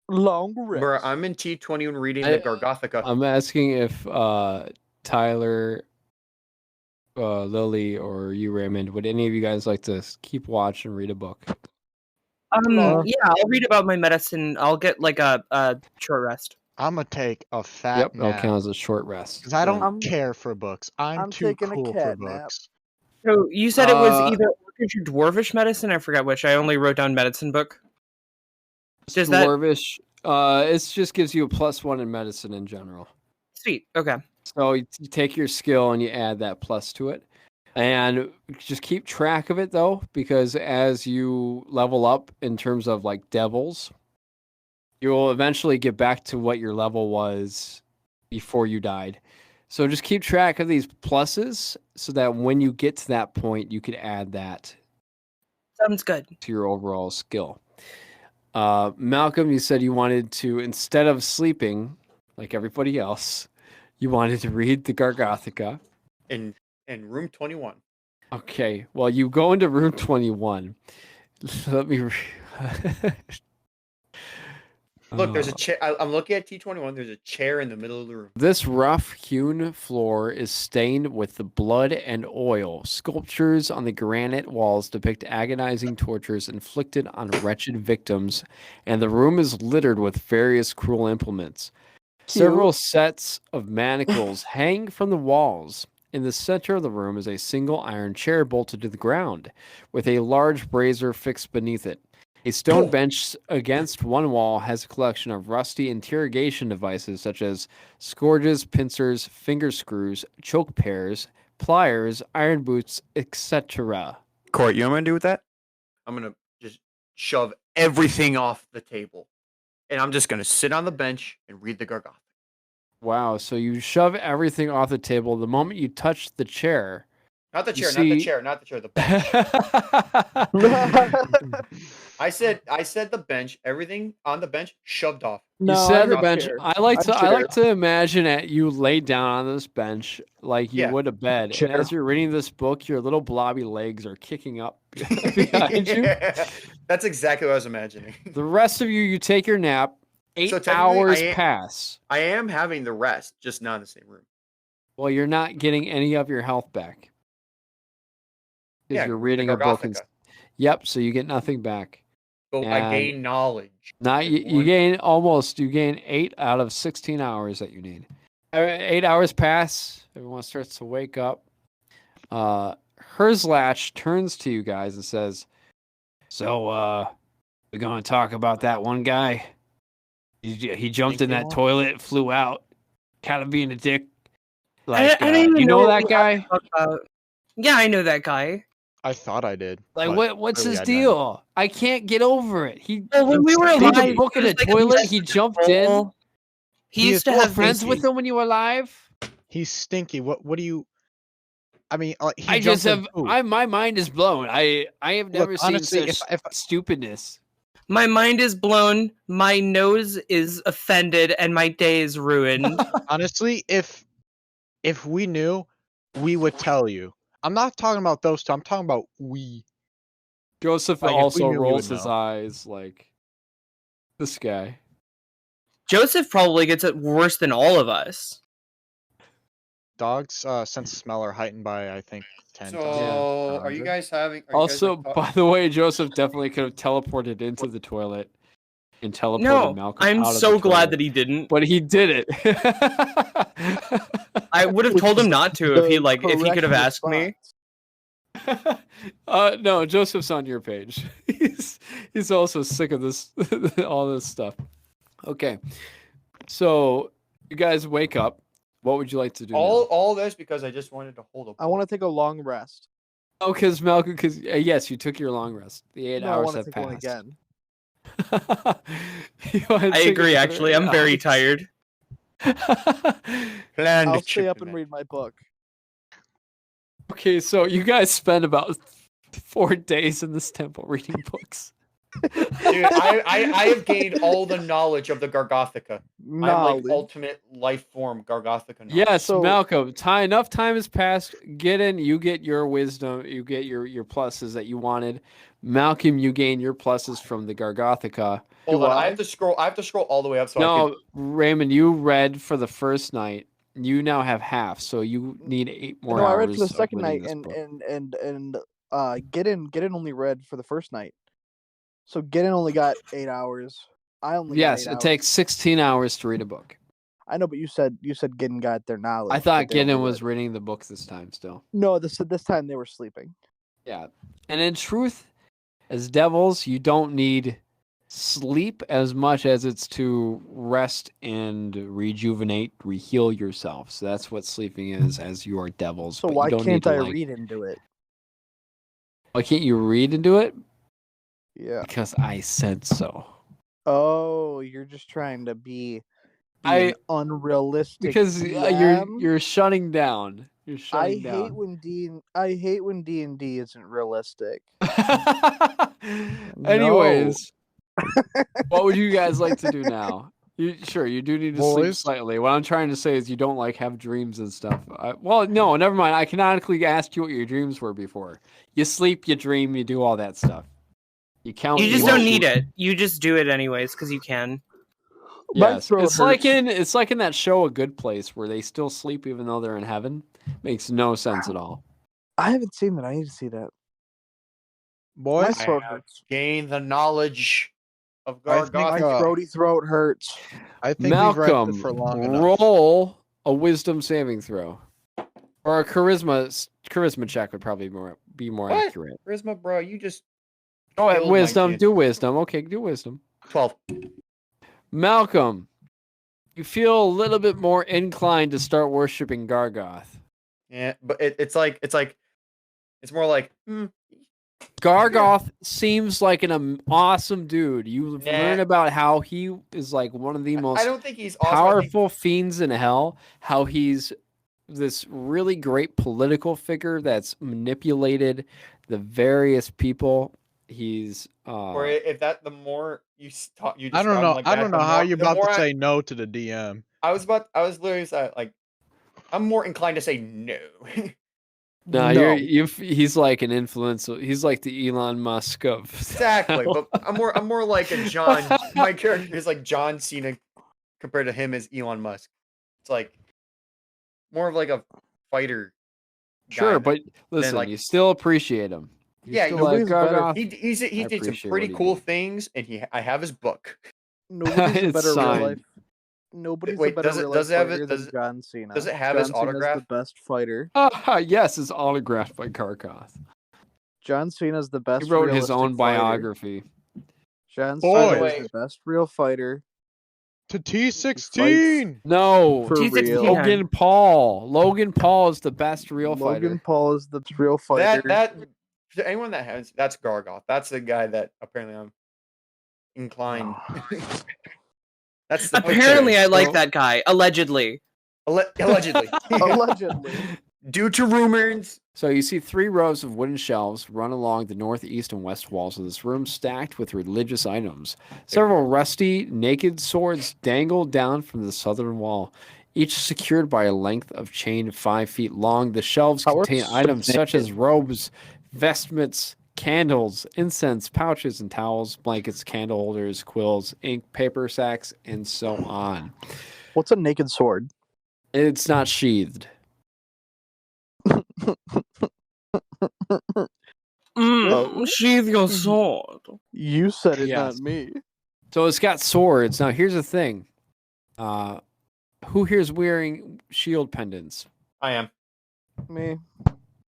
Long rest. Bro, I'm in T20 and reading the Gargothica. I'm asking if Tyler, Lily, or you, Raymond, would any of you guys like to keep watch and read a book? Yeah, I'll read about my medicine. I'll get like a short rest. I'm gonna take a fat Yep, that'll nap count as a short rest. because I don't I'm- care for books. I'm I'm too taking a cool for cat nap. books. So you said it was either Orcish or Dwarvish medicine. I forgot which. I only wrote down medicine book. Does that Dwarvish, it just gives you a +1 in medicine in general. sweet? Okay. So you take your skill and you add that plus to it. And just keep track of it though, because as you level up in terms of like devils, you will eventually get back to what your level was before you died. So just keep track of these pluses so that when you get to that point, you could add that Sounds good. to your overall skill. Malcolm, you said you wanted to, instead of sleeping like everybody else, you wanted to read the Gargothica. In room 21. Okay, well, you go into room 21. Let me. Look, there's a chair. I'm looking at T21. There's a chair in the middle of the room. This rough-hewn floor is stained with the blood and oil. Sculptures on the granite walls depict agonizing tortures inflicted on wretched victims, and the room is littered with various cruel implements. Several sets of manacles hang from the walls. In the center of the room is a single iron chair bolted to the ground, with a large brazier fixed beneath it. A stone bench against one wall has a collection of rusty interrogation devices such as scourges, pincers, finger screws, choke pears, pliers, iron boots, etc. Court, you know what I'm going to do with that? I'm going to just shove everything off the table. And I'm just going to sit on the bench and read the Gargothica. Wow, so you shove everything off the table. The moment you touch the chair... Not the You chair, see- not the chair, the bench. I said the bench, everything on the bench shoved off. You I said the heard bench. chair. I like chair. to imagine that you laid down on this bench like you Yeah. would a bed. And Chair. as you're reading this book, your little blobby legs are kicking up behind you. Yeah, that's exactly what I was imagining. The rest of you take your nap. 8 So technically, hours I am- pass. I am having the rest, just not in the same room. Well, you're not getting any of your health back. Because Yeah, you're the reading a book. Gargothica. Yep, so you get nothing back. But I And- gain knowledge. Not you, It's you one- gain 8 out of 16 hours that you need. 8 hours pass. Everyone starts to wake up. Herzlach turns to you guys and says, "So, we're going to talk about that one guy. He jumped in that toilet, flew out, kind of being a dick. Like, I don't even you know what that we guy? have to talk about. Yeah, I know that guy. I thought I did. Like, but what's really his I didn't. deal? I can't get over it. He Well, when we were threw alive, the book in he a was, like, toilet. obsessed He with jumped the in. bowl. He He used is to You were have friends these- with him when you were alive. He's stinky. What do you? I mean, he I just jumped in have. poop. My mind is blown. I have never Look, seen honestly, such if stupidness. My mind is blown. My nose is offended, and my day is ruined. honestly, if we knew, we would tell you. I'm not talking about those two. I'm talking about we. Joseph Like, if we also knew, we rolls would his know. eyes like this guy. Joseph probably gets it worse than all of us. Dogs' sense of smell are heightened by, I think, 10 So, times. are you guys having? Also, by the way, Joseph definitely could have teleported into the toilet and teleported No, Malcolm I'm out of so the glad toilet. that he didn't. But he did it. I would have Which told is him not to if he the if he could have correct asked me. response. No, Joseph's on your page. He's also sick of this, all this stuff. Okay, so you guys wake up. What would you like to do? All this because I just wanted to hold a. I want to take a long rest. Oh, because Malcolm, yes, you took your long rest. The 8 No, I hours want to have take one passed. again. I agree. Actually, I'm very tired. Plan I'll to stay chip up in and it. read my book. Okay, so you guys spend about 4 days in this temple reading books. Dude, I have gained all the knowledge of the Gargothica. I'm like ultimate life form Gargothica knowledge. Yes, So- Malcolm. Enough time has passed. Gidden, you get your wisdom. You get your pluses that you wanted. Malcolm, you gain your pluses from the Gargothica. Hold Do on, I? I have to scroll all the way up so I No, Raymond, you read for the first night. You now have half, so you need 8 more No, hours. I read for the of second reading night, this and book. Gidden only read for the first night. So Gidden only got 8 hours. I only Yes, got 8 it hours. takes 16 hours to read a book. I know, but you said Gidden got their knowledge. I thought but they only Gidden was read. reading the book this time still. No, this time they were sleeping. Yeah. And in truth, as devils, you don't need sleep as much as it's to rest and rejuvenate, reheal yourself. So that's what sleeping is as you are devils. So but why you don't can't need to, I like- read into it? Why can't you read into it? Yeah. Because I said so. Oh, you're just trying to be I- an unrealistic. Because DM? you're shutting down. You're I shutting hate down. when D&D isn't realistic. Anyways, what would you guys like to do now? You do need to sleep Boys? slightly. What I'm trying to say is you don't like have dreams and stuff. Well, no, never mind. I canonically asked you what your dreams were before. You sleep, you dream, you do all that stuff. You count. You just emotions. don't need it. You just do it anyways because you can. My Yes, throat it's like hurts. in that show A Good Place where they still sleep even though they're in heaven. Makes no sense at all. I haven't seen that. I need to see that. My Boys, throat I have hurts. gained the knowledge of I think, My Gargothica. throaty throat hurts. I think we've Malcolm, rested for long enough. roll a wisdom saving throw, or a charisma check would probably be more What? accurate. Charisma, bro, you just Oh, killed my wisdom. kid. Do wisdom. Okay, do wisdom. 12. Malcolm, you feel a little bit more inclined to start worshiping Gargoth. Yeah, but it's more like Gargoth seems like an awesome dude. You Nah. learn about how he is like one of the most I don't think he's awesome. I think- powerful fiends in hell, how he's this really great political figure that's manipulated the various people. He's or if that the more you talk, you. I don't describe know. him like I that, don't the know how more- you're the about more to I- say no to the DM. I was literally like, I'm more inclined to say no. no, No. he's like an influencer. He's like the Elon Musk of Exactly, but I'm more like a John. My character is like John Cena compared to him as Elon Musk. It's like more of like a fighter. guy Sure, than- but listen, like- you still appreciate him. You Yeah, still nobody's like better. Gargoth. he I did some appreciate pretty what he cool did. things, and I have his book. Nobody's a It's better signed. real life. Nobody's Wait, a better does it- real does life it have it- fighter does than it- John Cena. does it have John his Cena's autograph? the best fighter. Yes, it's autographed by Gargoth. John Cena's the best. He wrote his realistic own fighter. biography. John Boys. Cena Wait. is the best real fighter. To T16. No, For T16. real. Logan Paul. Logan Paul is the best real Logan fighter. Paul is the real fighter. That to anyone that has that's Gargoth. That's the guy that apparently I'm inclined. That's the picture. Apparently, I like So- that guy. Allegedly. Allegedly. Allegedly. Due to rumors. So you see 3 rows of wooden shelves run along the northeast and west walls of this room, stacked with religious items. Several rusty, naked swords dangle down from the southern wall, each secured by a length of chain 5 feet long. The shelves How are contain swords items such as naked? robes, vestments, candles, incense, pouches and towels, blankets, candle holders, quills, ink, paper sacks, and so on. What's a naked sword? It's not sheathed. Oh. Sheathe your sword. You said it, Yes. not me. So it's got swords. Now here's the thing. Who here's wearing shield pendants? I am. Me.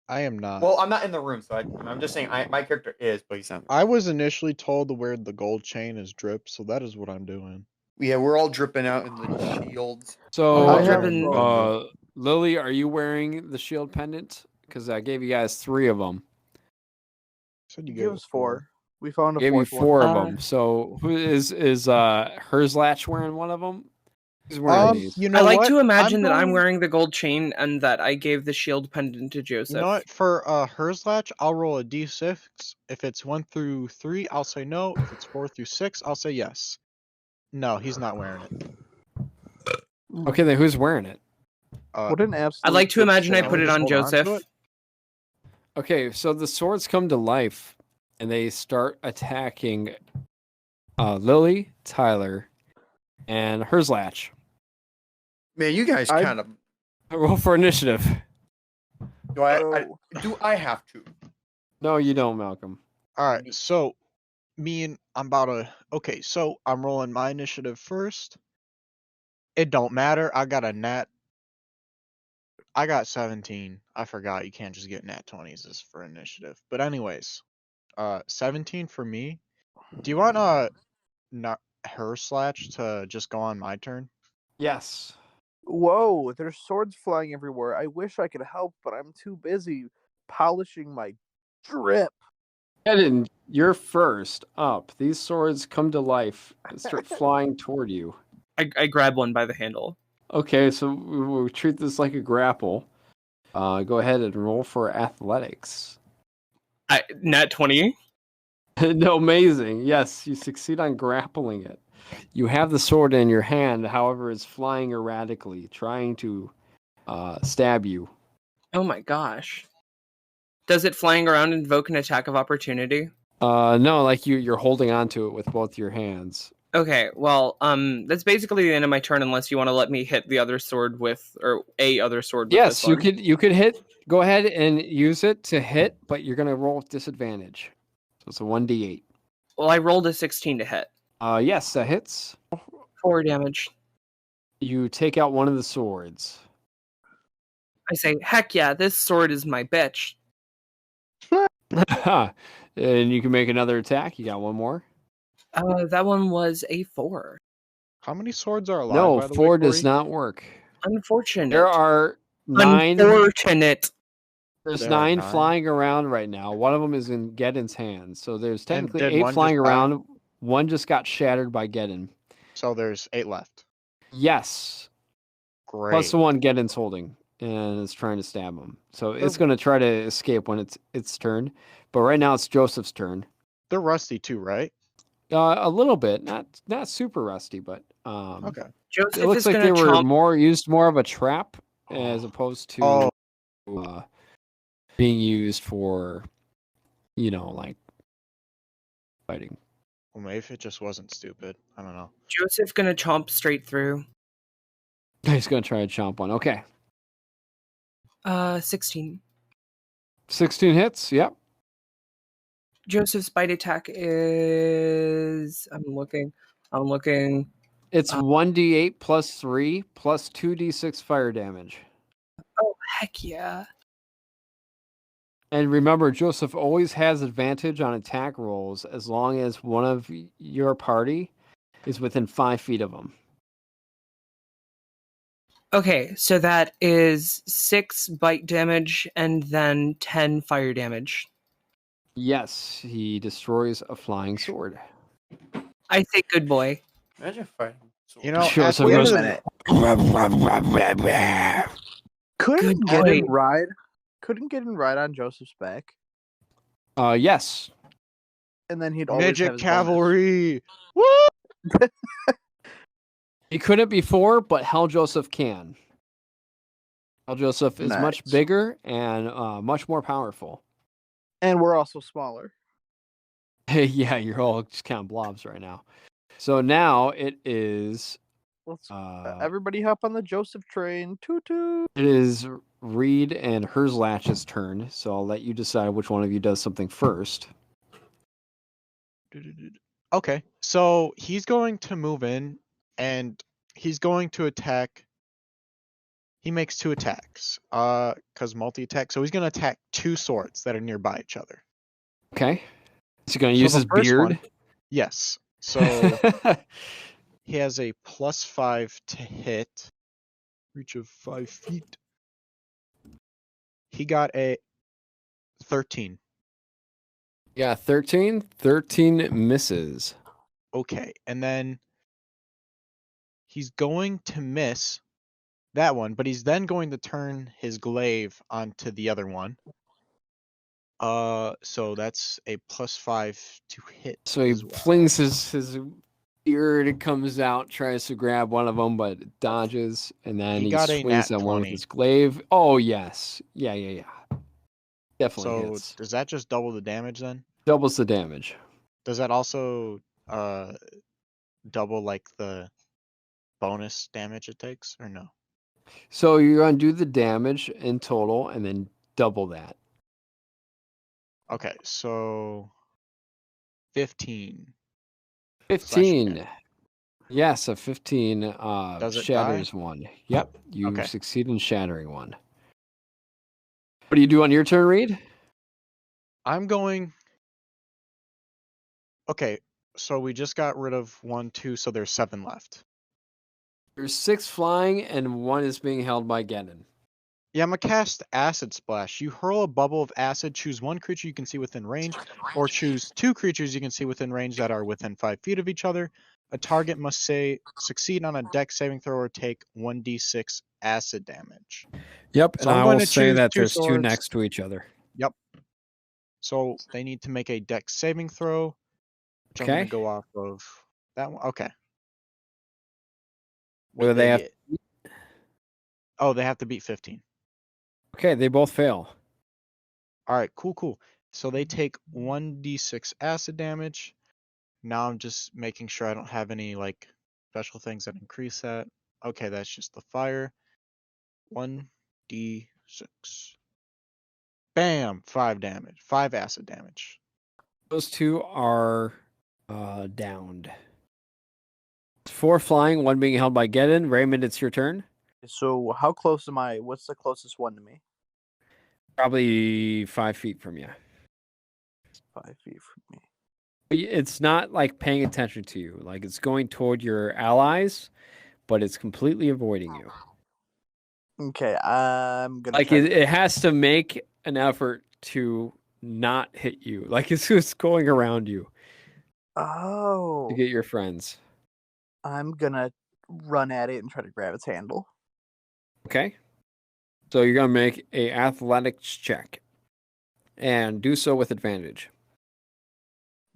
I am not. Well, I'm not in the room, so I'm just saying my character is, but he's not. I was initially told to wear the gold chain as drip, so that is what I'm doing. Yeah, we're all dripping out in the shields. So I have driven- Lily, are you wearing the shield pendant? Because I gave you guys 3 of them. Said you Give us 4. We found a Gave you fourth 4 one. of them. So who is Herzlach wearing one of them? Who's wearing these? You know I like what? to imagine that I'm going- wearing the gold chain and that I gave the shield pendant to Joseph. You know what? For Herzlach, I'll roll a d6. If it's 1 through 3, I'll say no. If it's 4 through 6, I'll say yes. No, he's not wearing it. Okay, then who's wearing it? What an absolute. I'd like to imagine I shame. put it Just on hold on to Joseph. it. Okay, so the swords come to life and they start attacking Lily, Tyler, and Herzlach. Man, you guys I- kind of. Roll for initiative. Do I Oh. do I have to? No, you don't, Malcolm. All right, so I'm about to. Okay, so I'm rolling my initiative first. It don't matter. I got a nat. I got 17. I forgot you can't just get nat 20s as for initiative. But anyways, 17 for me. Do you want not Herzlach to just go on my turn? Yes. Whoa, there's swords flying everywhere. I wish I could help, but I'm too busy polishing my drip. Gidden, you're first up. These swords come to life and start flying toward you. I grab one by the handle. Okay, so we'll treat this like a grapple. Go ahead and roll for athletics. Nat 20. No, amazing. Yes, you succeed on grappling it. You have the sword in your hand, however, it's flying erratically, trying to stab you. Oh my gosh. Does it flying around invoke an attack of opportunity? No, like you're holding onto it with both your hands. Okay, well, that's basically the end of my turn unless you want to let me hit the other sword with, or a other sword with Yes, this one. you could hit. Go ahead and use it to hit, but you're gonna roll with disadvantage. So it's a 1d8. Well, I rolled a 16 to hit. Yes, that hits. 4 damage. You take out one of the swords. I say, heck yeah, this sword is my bitch. And you can make another attack. You got one more. That one was a 4. How many swords are alive? No, by the way, 4 does Corey? not work. Unfortunate. There are 9. Unfortunate. There's There are 9 9. flying around right now. One of them is in Gidden's hands. So there's technically did 8 one flying just die? around. One just got shattered by Gidden. So there's 8 left. Yes. Great. Plus the one Gidden's holding and is trying to stab him. So it's going to try to escape when it's its turn. But right now it's Joseph's turn. They're rusty too, right? A little bit, not super rusty, but Okay. Joseph it looks is like gonna they were chomp. used more of a trap as opposed to being used for, like fighting. Well, maybe if it just wasn't stupid. I don't know. Joseph gonna chomp straight through. He's gonna try to chomp one. Okay, 16. 16 hits. Yep. Joseph's bite attack is. I'm looking. It's 1d8 plus 3 plus 2d6 fire damage. Oh heck yeah! And remember, Joseph always has advantage on attack rolls as long as one of your party is within 5 feet of him. Okay, so that is 6 bite damage and then 10 fire damage. Yes, he destroys a flying sword. I say good boy. Imagine fighting. You know, Sure, at so the it end goes- of the- Couldn't Good Gidden boy. ride? Couldn't Gidden ride on Joseph's back? Yes. And then he'd always have midget his bonus. cavalry. Woo! He couldn't before, but Hell Joseph can. Hell Joseph is much Nice. bigger and much more powerful. And we're also smaller. Yeah, you're all just kind of blobs right now. So now it is Let's everybody hop on the Joseph train. Toot toot. it is Reed and Herzlach's turn. So I'll let you decide which one of you does something first. Okay, so he's going to move in and he's going to attack. He makes 2 attacks. Because multi-attack. So he's going to attack 2 swords that are nearby each other. Okay. Is he going to So use the his first beard? one- Yes. So he has a +5 to hit. Reach of 5 feet. He got a 13. Yeah, 13. 13 misses. Okay, and then he's going to miss that one, but he's then going to turn his glaive onto the other one. So that's a +5 to hit. So he as well. flings his beard, it comes out, tries to grab one of them, but it dodges, and then He he got a swings nat at one with 20. his glaive. Oh, yes. Yeah. Definitely So hits. does that just double the damage then? Doubles the damage. Does that also double like the bonus damage it takes or no? So you're going to do the damage in total and then double that. Okay, so 15. 15. hit. Yes, a 15 Does it shatters one. Yep, you Okay. succeed in shattering one. What do you do on your turn, Reed? I'm going. Okay, so we just got rid of 1, 2, so there's 7 left. There's 6 flying and 1 is being held by Gidden. Yeah, I'm gonna cast Acid Splash. You hurl a bubble of acid, choose 1 creature you can see within range, or choose 2 creatures you can see within range that are within 5 feet of each other. A target must succeed on a dex saving throw or take 1d6 acid damage. Yep, So I'm going to choose 2 swords. next to each other. Yep. So they need to make a dex saving throw, which I'm going Okay. to go off of that one. Okay. What do they have? get? Oh, they have to beat 15. Okay, they both fail. All right, cool. So they take 1d6 acid damage. Now I'm just making sure I don't have any like special things that increase that. Okay, that's just the fire. 1d6. Bam! 5 damage. 5 acid damage. Those 2 are downed. 4 flying, 1 being held by Gidden. Raymond, it's your turn. So how close am I? What's the closest one to me? Probably 5 feet from you. 5 feet from me. It's not like paying attention to you. Like it's going toward your allies, but it's completely avoiding you. Okay, I'm gonna Like try it has to make an effort to not hit you. Like it's just going around you Oh, to get your friends. I'm gonna run at it and try to grab its handle. Okay. So you're gonna make a athletics check, and do so with advantage.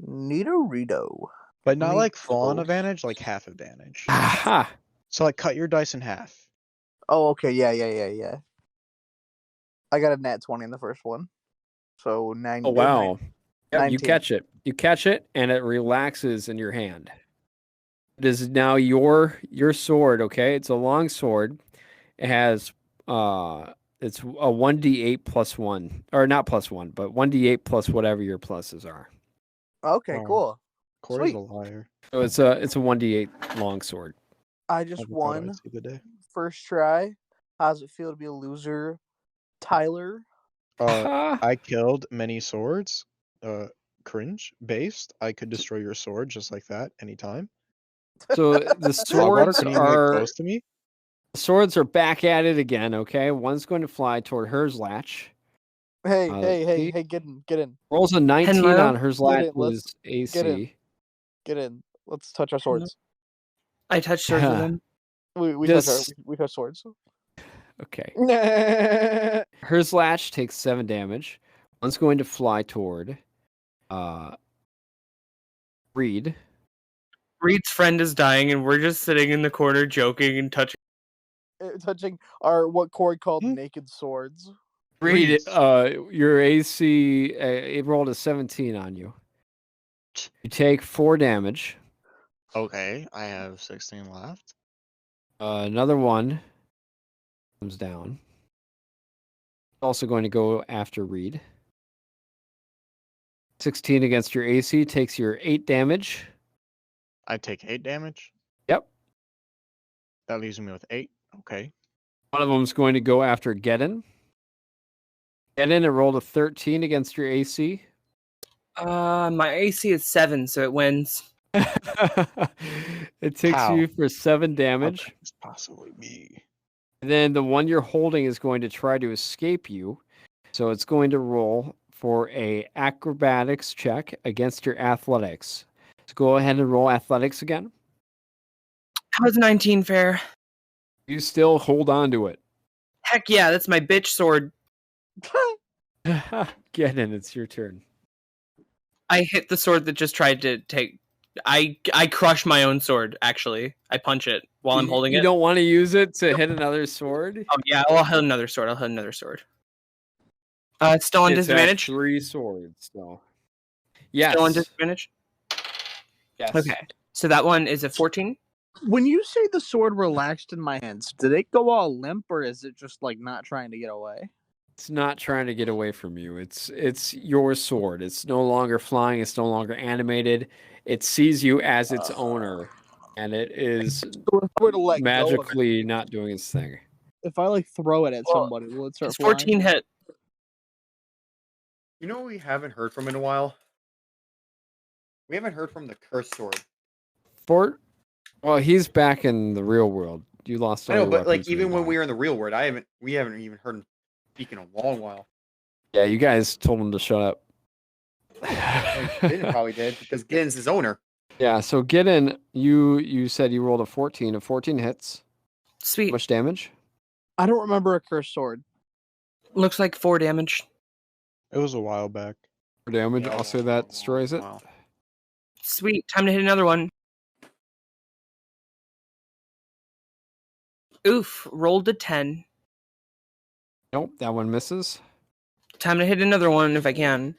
Neato-Rito. But not like full on Neato. advantage, like half advantage. Aha! So like cut your dice in half. Oh, okay, yeah. I got a nat 20 in the first one. So 9. Oh wow! Yep, you 19. catch it. You catch it, and it relaxes in your hand. It is now your sword. Okay, it's a long sword. It has it's a 1d8 plus 1, or not plus 1, but 1d8 plus whatever your pluses are. Okay, Oh. cool. Corey's Sweet. a liar. So it's a 1d8 long sword. I just Never thought won I'd see the day. first try. How does it feel to be a loser, Tyler? I killed many swords. Cringe based. I could destroy your sword just like that anytime. So the Slugwater, swords can you get are close to me? back at it again. Okay, one's going to fly toward hers latch. Hey, see? get in. Rolls a 19 Hello? on hers latch it, let's is AC. Get in. Let's touch our swords. I touched swords with him. We Just- touch swords. Okay. Hers latch takes 7 damage. One's going to fly toward Reed. Reed's friend is dying, and we're just sitting in the corner joking and touching. Touching our what Corey called Hmm. naked swords. Reed, Please. your AC, it rolled a 17 on you. You take 4 damage. Okay, I have 16 left. Another one comes down. Also going to go after Reed. 16 against your AC takes your 8 damage. I take 8 damage. Yep. That leaves me with 8. Okay. One of them's going to go after Gidden. Gidden, it rolled a 13 against your AC. My AC is 7, so it wins. It takes How? you for 7 damage. Okay, it's possibly me. And then the one you're holding is going to try to escape you. So it's going to roll for a acrobatics check against your athletics. So go ahead and roll athletics again. How's 19 fair? You still hold on to it. Heck yeah, that's my bitch sword. Get in, it's your turn. I hit the sword that just tried to take. I crush my own sword. Actually, I punch it while I'm holding You it. don't want to use it to hit another sword? Oh yeah, I'll hit another sword. It's still on It's at disadvantage. 3 swords, so. Yes. Still on disadvantage. Yes. Okay, so that one is a 14. When you say the sword relaxed in my hands, did it go all limp or is it just like not trying to get away? It's not trying to get away from you. It's your sword. It's no longer flying. It's no longer animated. It sees you as its owner, and it is So if I were to let go of magically not doing its thing. it, if I like throw it at Well, somebody, will it start It's 14 flying? hit. You know what we haven't heard from in a while? We haven't heard from the cursed sword. Well, he's back in the real world. You lost all I know, your but like weapons even when meanwhile. we were in the real world, we haven't even heard him speak in a long while. Yeah, you guys told him to shut up. Gidden probably did because Gidden's his owner. Yeah, so Gidden, you said you rolled a 14. A 14 hits. How Sweet. much damage? I don't remember a cursed sword. Looks like 4 damage. It was a while back. 4 damage. Yeah, Also, that destroys it. wow. Sweet. Time to hit another one. Oof. Rolled a 10. Nope, that one misses. Time to hit another one if I can.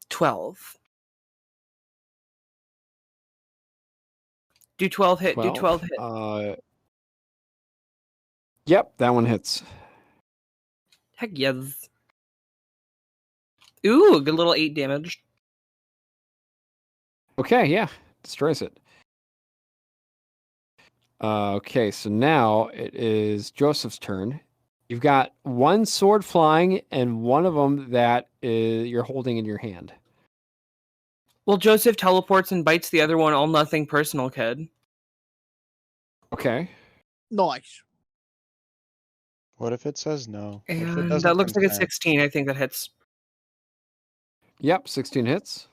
12. Do 12 hit. Do 12 hit. Yep, that one hits. Heck yes. Ooh, a good little 8 damage. Okay, yeah, destroys it. Okay, so now it is Joseph's turn. You've got one sword flying and one of them that you're holding in your hand. Well, Joseph teleports and bites the other one. All nothing personal, kid. Okay. Nice. What if it says no? What if it And doesn't that looks like a consent? 16. I think that hits. Yep, 16 hits.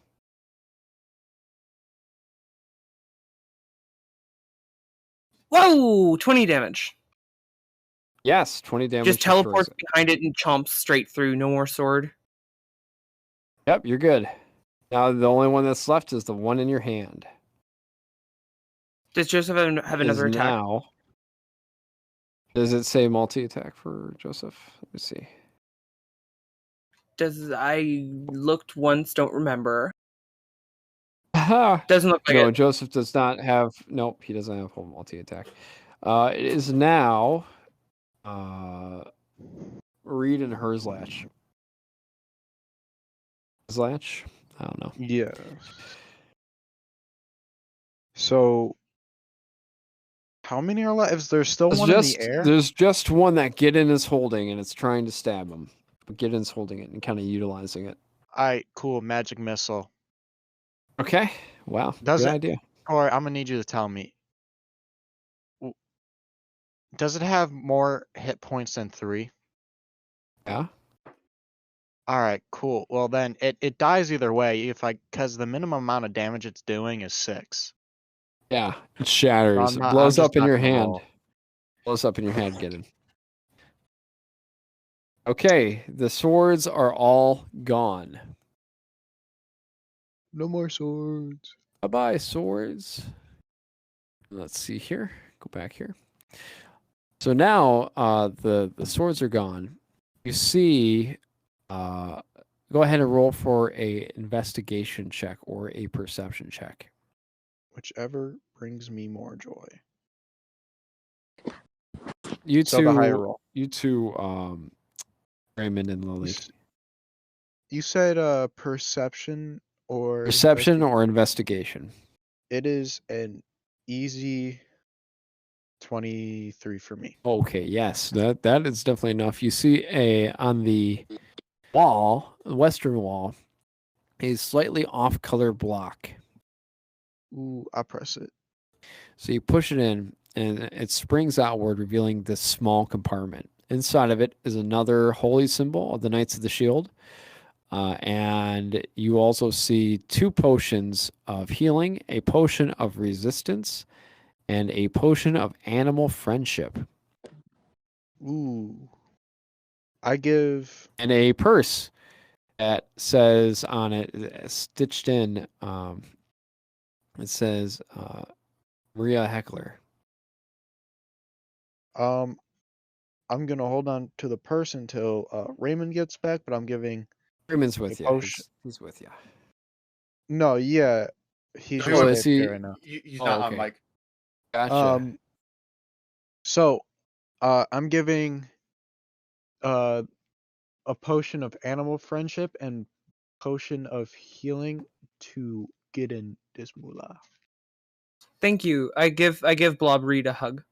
Whoa! 20 damage. Yes, 20 damage. Just destroys teleports it. behind it and chomps straight through. No more sword. Yep, you're good. Now the only one that's left is the one in your hand. Does Joseph have Is another attack? now. Does it say multi-attack for Joseph? Let me see. I looked once, don't remember. Aha! Doesn't look like No, it. Joseph does not have. Nope, he doesn't have full multi-attack. It is now. Reed and Herzlach. Herzlach? I don't know. Yeah. So, how many are left? Is there still one in the air? There's just one that Gidden is holding, and it's trying to stab him. But Gidden's holding it and kind of utilizing it. Alright, cool. Magic missile. Okay. Wow. Does Good it- idea. Or I'm gonna need you to tell me. Does it have more hit points than 3? Yeah. Alright, cool. Well then it dies either way because the minimum amount of damage it's doing is 6. Yeah. It shatters. I'm It not- blows I'm up just in not your gonna hand. roll. Blows up in your hand, Gidden. Okay. The swords are all gone. No more swords. Bye-bye, swords. Let's see here. Go back here. So now the swords are gone. You see, go ahead and roll for a investigation check or a perception check. Whichever brings me more joy. You So the higher two, roll. Raymond and Lilly. You said perception or Perception or investigation. It is an easy 23 for me. Okay, yes, that is definitely enough. You see on the wall, the western wall, a slightly off-color block. Ooh, I press it. So you push it in, and it springs outward, revealing this small compartment. Inside of it is another holy symbol of the Knights of the Shield. And you also see 2 potions of healing, a potion of resistance, and a potion of animal friendship. Ooh. I give... And a purse that says on it, stitched in, it says Maria Heckler. I'm going to hold on to the purse until Raymond gets back, but I'm giving... Raymond's with a you. potion. He's with you. No, yeah. He's Oh, just is he- right now. He's Oh, not okay. on mic. Gotcha. So, I'm giving a potion of animal friendship and potion of healing to Gidden this Mulah. Thank you. I give Blob Reed a hug.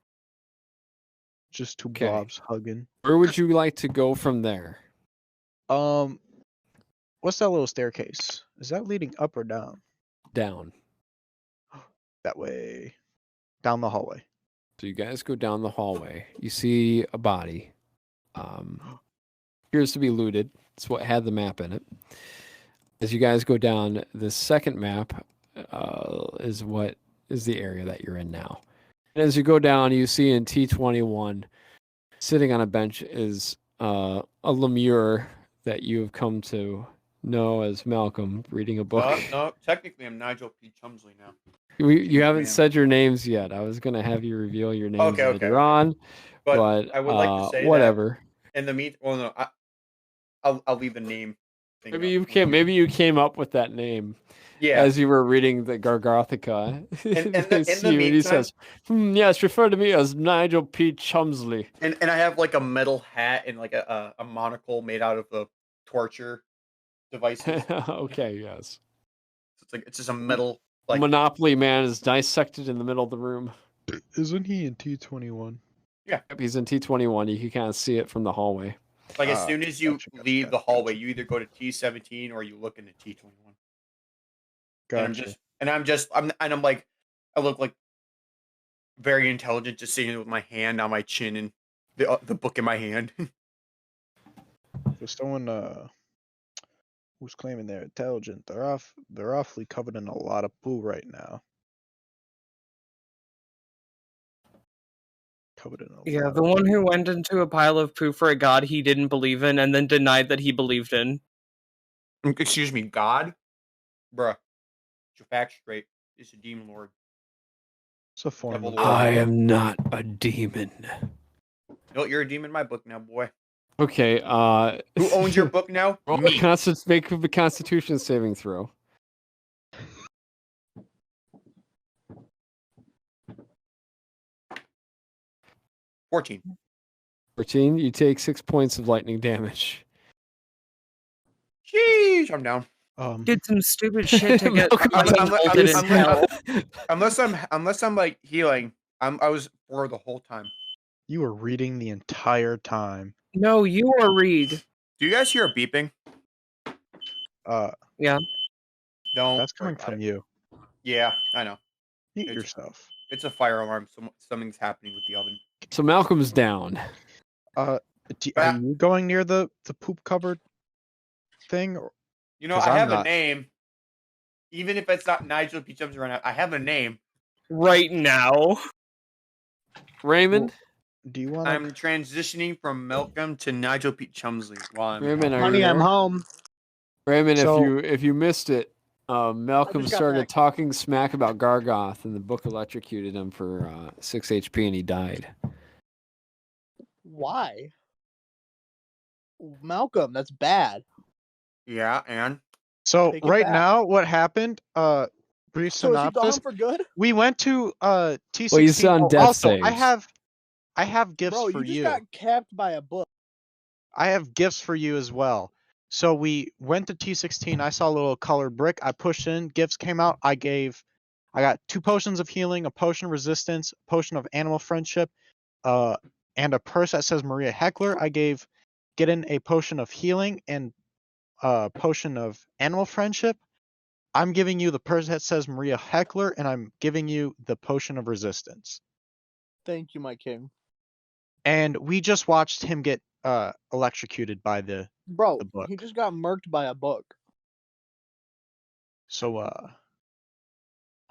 Just 2 Okay. blobs hugging. Where would you like to go from there? What's that little staircase? Is that leading up or down? Down. That way. Down the hallway. So you guys go down the hallway. You see a body. Appears to be looted. It's what had the map in it. As you guys go down, the second map is what is the area that you're in now. And as you go down, you see in T21, sitting on a bench is a lemure that you have come to know as Malcolm, reading a book. No, technically I'm Nigel P. Chumsley now. You haven't Man. said your names yet. I was gonna have you reveal your names Okay, later on, But I would like to say that whatever. in the meet. Well, no, I'll leave the name. Thing Maybe up. you came. Maybe you came up with that name Yeah. as you were reading the Gargothica. In the They see you and he meantime- says, "Yes, refer to me as Nigel P. Chumsley." And I have like a metal hat and like a monocle made out of the torture devices. Okay, yes. It's just a metal like Monopoly Man is dissected in the middle of the room. Isn't he in T21? Yep, he's in T21. You can kind of see it from the hallway. like as soon as you gotcha, leave the gotcha. hallway, you either go to T17 or you look into T21. Gotcha. I'm like, I look like very intelligent, just sitting with my hand on my chin and the book in my hand. For someone who's claiming they're intelligent, they're awfully covered in a lot of poo right now. Covered in a Yeah, lot the of one poo. who went into a pile of poo for a god he didn't believe in and then denied that he believed in. Excuse me, God, bruh, get your facts straight. It's a demon lord. It's a form Devil of Lord. I am not a demon. No, you're a demon in my book now, boy. Okay. Who owns your book now? Roll Me. make a Constitution saving throw. 14. 14. You take 6 points of lightning damage. Sheesh, I'm down. Did some stupid shit to get Malcolm, folded in hell. Unless I'm like healing, I was 4 the whole time. You were reading the entire time. No, you are Reed. Do you guys hear a beeping? Yeah. Don't. That's worry coming about from it. you. Yeah, I know. Eat It's- yourself. It's a fire alarm. Something's happening with the oven. So Malcolm's down. Are Ah. you going near the poop cupboard thing? Or... You know, 'Cause I I'm have a not. name. Even if it's not Nigel P. Chumsley right now, I have a name. Right now. Raymond? Do you want I'm transitioning from Malcolm to Nigel P. Chumsley. While I'm Raymond, are Honey, you I'm there? home. Raymond, So- if you missed it, Malcolm just got started back. talking smack about Gargoth, and the book electrocuted him for 6 HP, and he died. Why? Malcolm, that's bad. Yeah, and So Take it right back. now, what happened? Brief So is he synopsis. gone for good? We went to T16. Well, he's on death also, saves. I have gifts Bro, for you just you. got capped by a book. I have gifts for you as well. So we went to T16. I saw a little colored brick. I pushed in. Gifts came out. I got 2 potions of healing, a potion of resistance, a potion of animal friendship, and a purse that says Maria Heckler. I gave Gidden a potion of healing and a potion of animal friendship. I'm giving you the purse that says Maria Heckler, and I'm giving you the potion of resistance. Thank you, my king. And we just watched him get electrocuted by the Bro, book. he just got murked by a book. So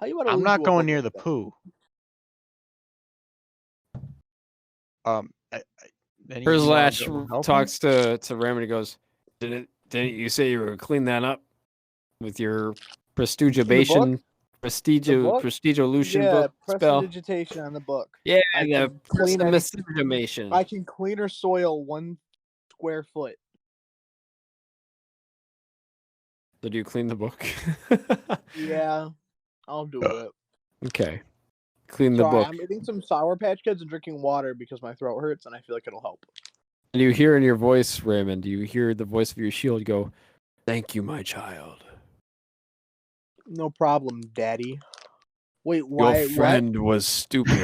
How you want to I'm lose not to a going book near like the that? poo. Any of you wanna go help him? talks to Raymond and goes, Didn't you say you were gonna clean that up with your prestigilation book? prestigilation Yeah, book spell? prestidigitation on the book. Yeah, I the can clean any- prestigilation. I can clean or soil 1 square foot. Did you clean the book? Yeah, I'll do it. Okay. Clean the Sorry, book. I'm eating some Sour Patch Kids and drinking water because my throat hurts and I feel like it'll help. And you hear in your voice, Raymond, you hear the voice of your shield go, "Thank you, my child. No problem, Daddy. Wait, why? Your friend was stupid."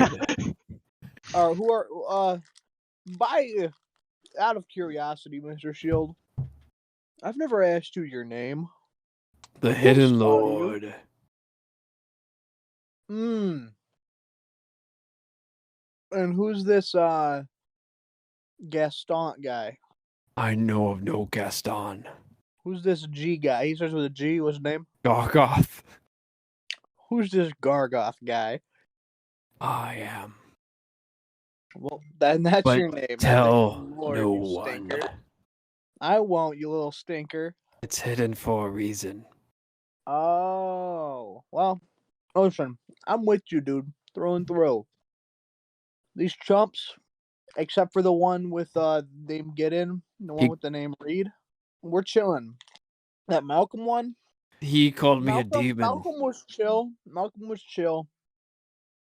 Who are out of curiosity, Mr. Shield? I've never asked you your name. The Hidden Who's are you? Lord. And who's this Gaston guy? I know of no Gaston. Who's this G guy? He starts with a G. What's his name? Gargoth. Who's this Gargoth guy? I am. Well, then that's But your name. tell Lord, no you one. stinker. I won't, you little stinker. It's hidden for a reason. Oh, well, listen, I'm with you, dude, through and through. These chumps, except for the one with name Gidden, the one with the name Reed, we're chilling. That Malcolm one, He called me a demon. Malcolm was chill.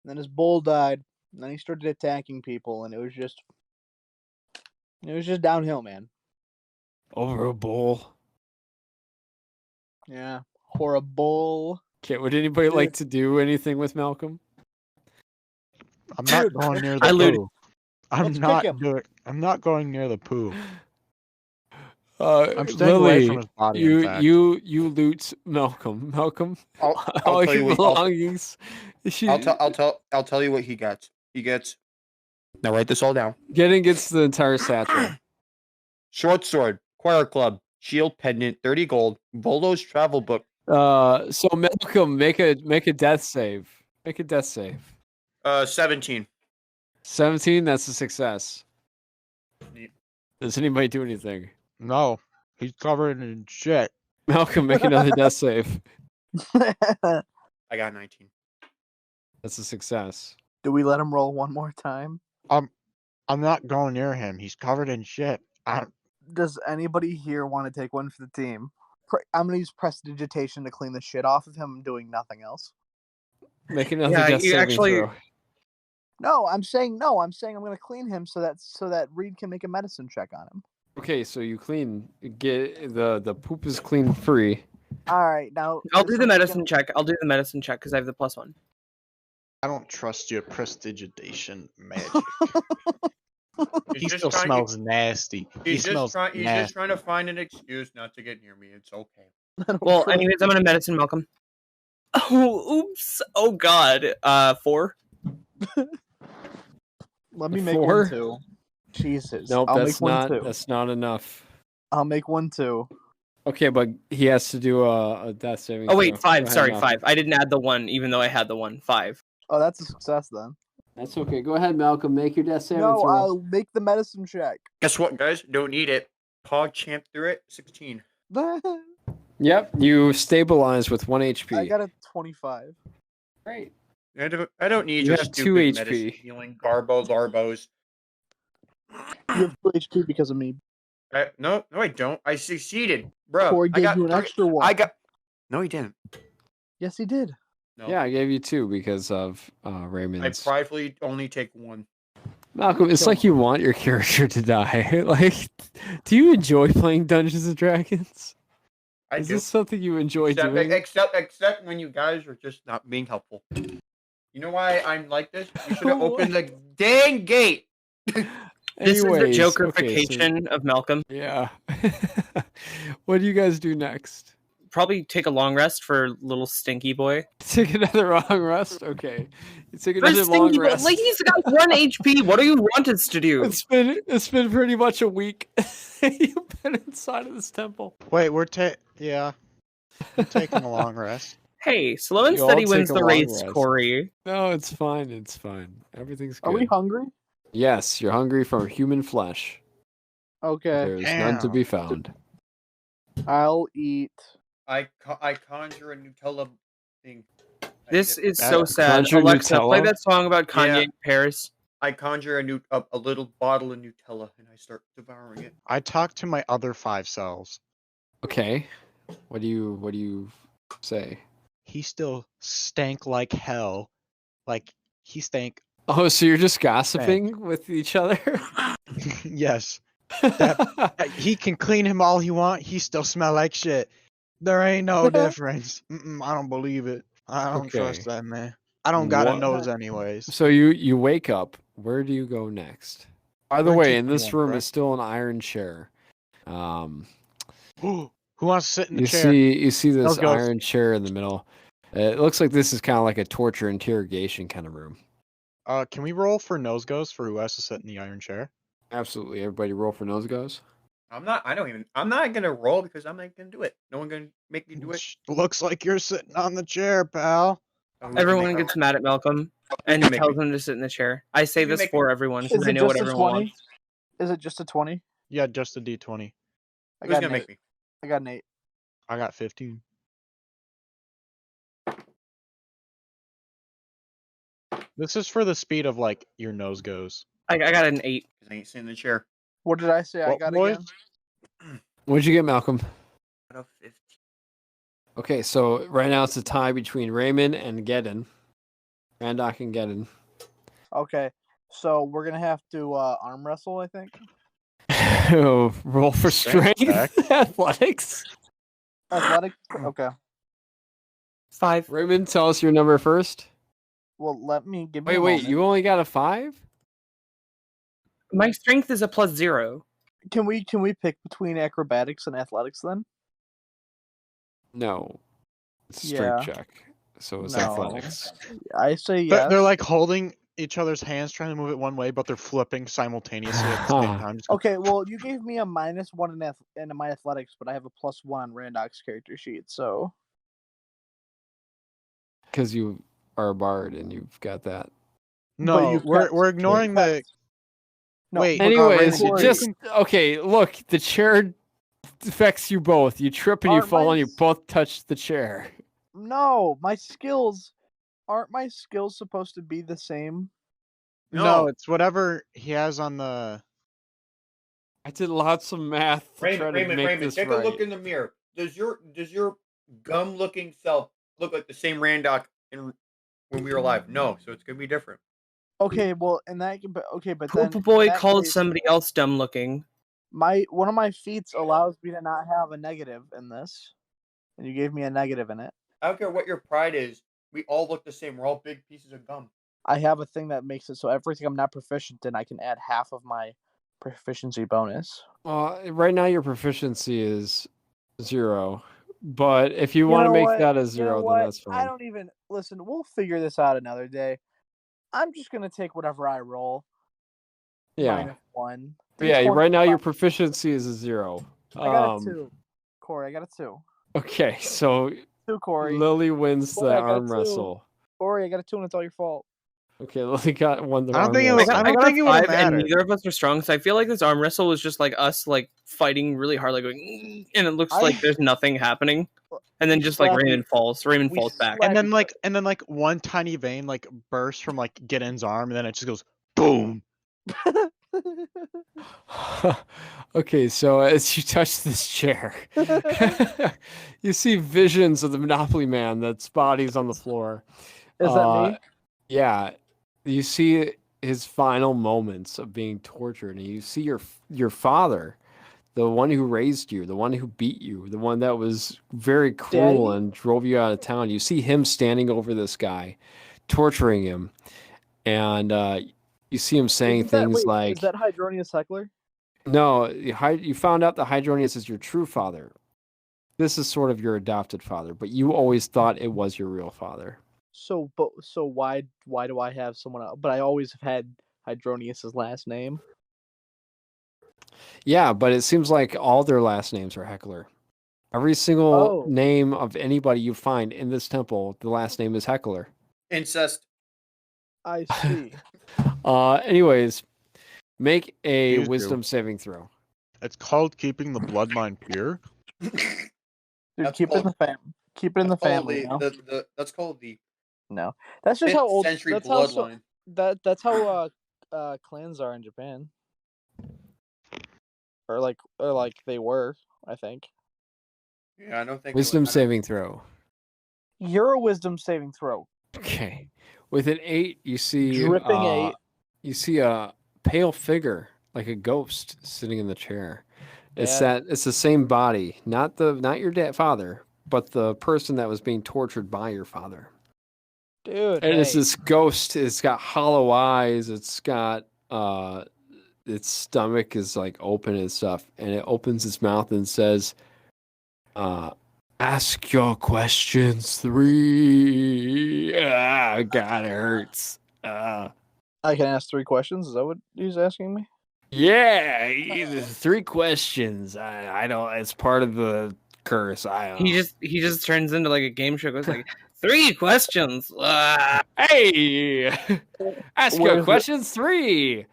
Then his bull died. And then he started attacking people, and it was just downhill, man. Over a bowl. Yeah, horrible. Okay, would anybody like to do anything with Malcolm? I'm not going near the looted. poo. I'm Let's not kick him. I'm not going near the poo. I'm staying Lily, away from his body. in fact. you loot Malcolm. Malcolm, I'll all tell you your what. belongings. I'll tell you what he gets. He gets. Now write this all down. Gidden gets the entire satchel. Short sword, choir club, shield pendant, 30 gold, Volo's travel book. So Malcolm, make a death save. Make a death save. 17. 17. That's a success. Neat. Does anybody do anything? No, he's covered in shit. Malcolm, make another death save. I got 19. That's a success. Do we let him roll one more time? I'm not going near him. He's covered in shit. Does anybody here want to take one for the team? I'm gonna use prestidigitation to clean the shit off of him. I'm doing nothing else. Make another Yeah, death you saving actually- throw. No, I'm saying I'm gonna clean him so that Reed can make a medicine check on him. Okay, so you get the poop is clean free. All right, now I'll do the medicine check. I'll do the medicine check because I have the +1. I don't trust your prestidigitation magic. He He's still smells nasty. He's just trying to find an excuse not to get near me. It's okay. Well, anyways, I'm gonna medicine Malcolm. Oh, oops. Oh God. 4. Let me make 4? one too. Jesus. Nope, I'll that's make one not too. that's not enough. I'll make one too. Okay, but he has to do a death saving. Oh wait, throw. 5. Go ahead, Sorry, Malcolm. 5. I didn't add the 1, even though I had the 1. 5. Oh, that's a success then. That's okay. Go ahead, Malcolm. Make your death saving No, throw. I'll make the medicine check. Guess what, guys? Don't need it. Pog champ through it. 16. Yep, you stabilize with 1 HP. I got a 25. Great. I don't need You your have 2 stupid HP. medicine healing Larbos. You have 2 HP because of me. No, I don't. I succeeded, bro. Corey I gave got you an extra one. No, he didn't. Yes, he did. No. Yeah, I gave you 2 because of I Raymond's. pridefully only take 1. Malcolm, it's like you want your character to die. Like, do you enjoy playing Dungeons and Dragons? I Is do. this something you enjoy except, doing? except when you guys are just not being helpful. You know why I'm like this? You should have opened the dang gate. This Anyways, is the okay, so- jokerification of Malcolm. yeah. What do you guys do next? Probably take a long rest for little stinky boy. Take another long rest? Okay. You take For another long stinky boy, rest. like he's got 1 HP. What do you want us to do? It's been pretty much a week. You've been inside of this temple. Wait, we're I'm taking a long rest. Hey, slow and You all steady take wins a the long race, rest. Corey. No, it's fine. It's fine. Everything's good. Are we hungry? Yes, you're hungry for human flesh. Okay, There's none to Damn. be found. I'll eat. I conjure a Nutella thing. This is so That- sad. Conjure Alexa, play Nutella? that song about Kanye Yeah. in Paris. I conjure a little bottle of Nutella and I start devouring it. I talked to my other 5 selves. Okay. What do you say? He still stank like hell. Like he stank. Oh, so you're just gossiping with each other? Yes. He can clean him all he want. He still smell like shit. There ain't no difference. I don't believe it. I don't trust Okay. that man. I don't got a What- nose anyways. So you wake up. Where do you go next? By the We're way, keeping in this one, room correct? is still an iron chair. Who wants to sit in the You chair? you see this Those ghosts. iron chair in the middle. It looks like this is kind of like a torture interrogation kind of room. Can we roll for nose goes for who has to sit in the iron chair? Absolutely. Everybody roll for nose goes. I'm not gonna roll because I'm not gonna do it. No one gonna make me do it. Looks like you're sitting on the chair, pal. Oh, who can Everyone make me- gets mad at Malcolm and can make tells me? him to sit in the chair. I say You this make for me- everyone Is because I it know what just a everyone 20? wants. Is it just a 20? Yeah, just a D20. I Who's got gonna an make 8. me? I got an 8. I got 15. This is for the speed of like your nose goes. I got an 8. Because I ain't sitting in the chair. What did I say I What, got boys? again? What'd you get, Malcolm? Out of 15. Okay, so right now it's a tie between Raymond and Gidden. Randock and Gidden. Okay, so we're gonna have to arm wrestle, I think. Oh, roll for Strength strength. Athletics. Athletics. Okay. 5. Raymond, tell us your number first. Well, let me give me. Wait, a moment. you only got a 5? My strength is a +0. Can we pick between acrobatics and athletics then? No. It's a strength Yeah. check. So it's No. athletics. I say They're- yes. They're like holding each other's hands, trying to move it one way, but they're flipping simultaneously at the same time. Just go, Okay, well, you gave me a -1 in my athletics, but I have a +1 on Randock's character sheet, so Because you are a bard and you've got that. No, you we're kept- ignoring the. No, Wait, Anyways, Corey, just okay. Look, the chair affects you both. You trip and you Aren't fall, my and you s- both touch the chair. no, my skills aren't my skills supposed to be the same? No, No. it's whatever he has on the. I did lots of math to try to Raymond, make Raymond, this take right. a look in the mirror. Does your gum-looking self look like the same Randock when we were alive? No, so it's gonna be different. Okay, well, in that but then Poop in boy that called case, somebody else dumb looking. one of my feats allows me to not have a negative in this, and you gave me a negative in it. I don't care what your pride is. We all look the same. We're all big pieces of gum. I have a thing that makes it so everything I'm not proficient in, I can add half of my proficiency bonus. Right now your proficiency is 0, but if you You want to know make what? that a You know 0, then what? that's fine. I don't even listen. We'll figure this out another day. I'm just gonna take whatever I roll. Yeah, -1. yeah. D20 Right now your plus- proficiency is a 0. I got a 2. Corey, I got a 2. Okay, so 2, Corey. Lily wins Corey, the I got a arm 2. wrestle. Corey, I got a 2, and it's all your fault. Okay, Lily got one. I don't think it was- I I don't got think a it would've 5, and mattered. neither of us are strong. So I feel like this arm wrestle was just like us, like fighting really hard, like going, and it looks I- like there's nothing happening. And then just like Slappy. Raymond falls. Raymond We falls back. slapped And then like one tiny vein like bursts from like Gidden's arm, and then it just goes boom. Okay, so as you touch this chair, you see visions of the Monopoly Man that's body's on the floor. Is that me? Yeah, you see his final moments of being tortured, and you see your father, the one who raised you, the one who beat you, the one that was very cruel Daddy? and drove you out of town. You see him standing over this guy, torturing him, and you see him saying things like, is that Hydronius Heckler? "No, you found out that Hydronius is your true father. This is sort of your adopted father, but you always thought it was your real father." So why do I have someone else? But I always have had Hydronius's last name. Yeah, but it seems like all their last names are Heckler. Every single Oh. name of anybody you find in this temple, the last name is Heckler. Incest. I see. Anyways, make a Please do. wisdom saving throw. It's called keeping the bloodline pure. Dude, That's keep it in the called- keep it in the That's called family. You know? that's called the No, that's just 5th how old. century That's how bloodline. that's how clans are in Japan, or like they were. I think. Yeah, I don't think Wisdom saving throw. You're a wisdom saving throw. Okay. With an 8, you see Dripping 8. You see a pale figure, like a ghost, sitting in the chair. It's Yeah. it's the same body, not your father, but the person that was being tortured by your father. Dude, And it's hey. this ghost. It's got hollow eyes. It's got its stomach is like open and stuff, and it opens its mouth and says, "Ask your questions 3." God, it hurts. I can ask 3 questions. Is that what he's asking me? Yeah, 3 questions. I don't. It's part of the curse. I don't. He just turns into like a game show. It's like 3 questions. Hey, ask Where your is it? questions 3.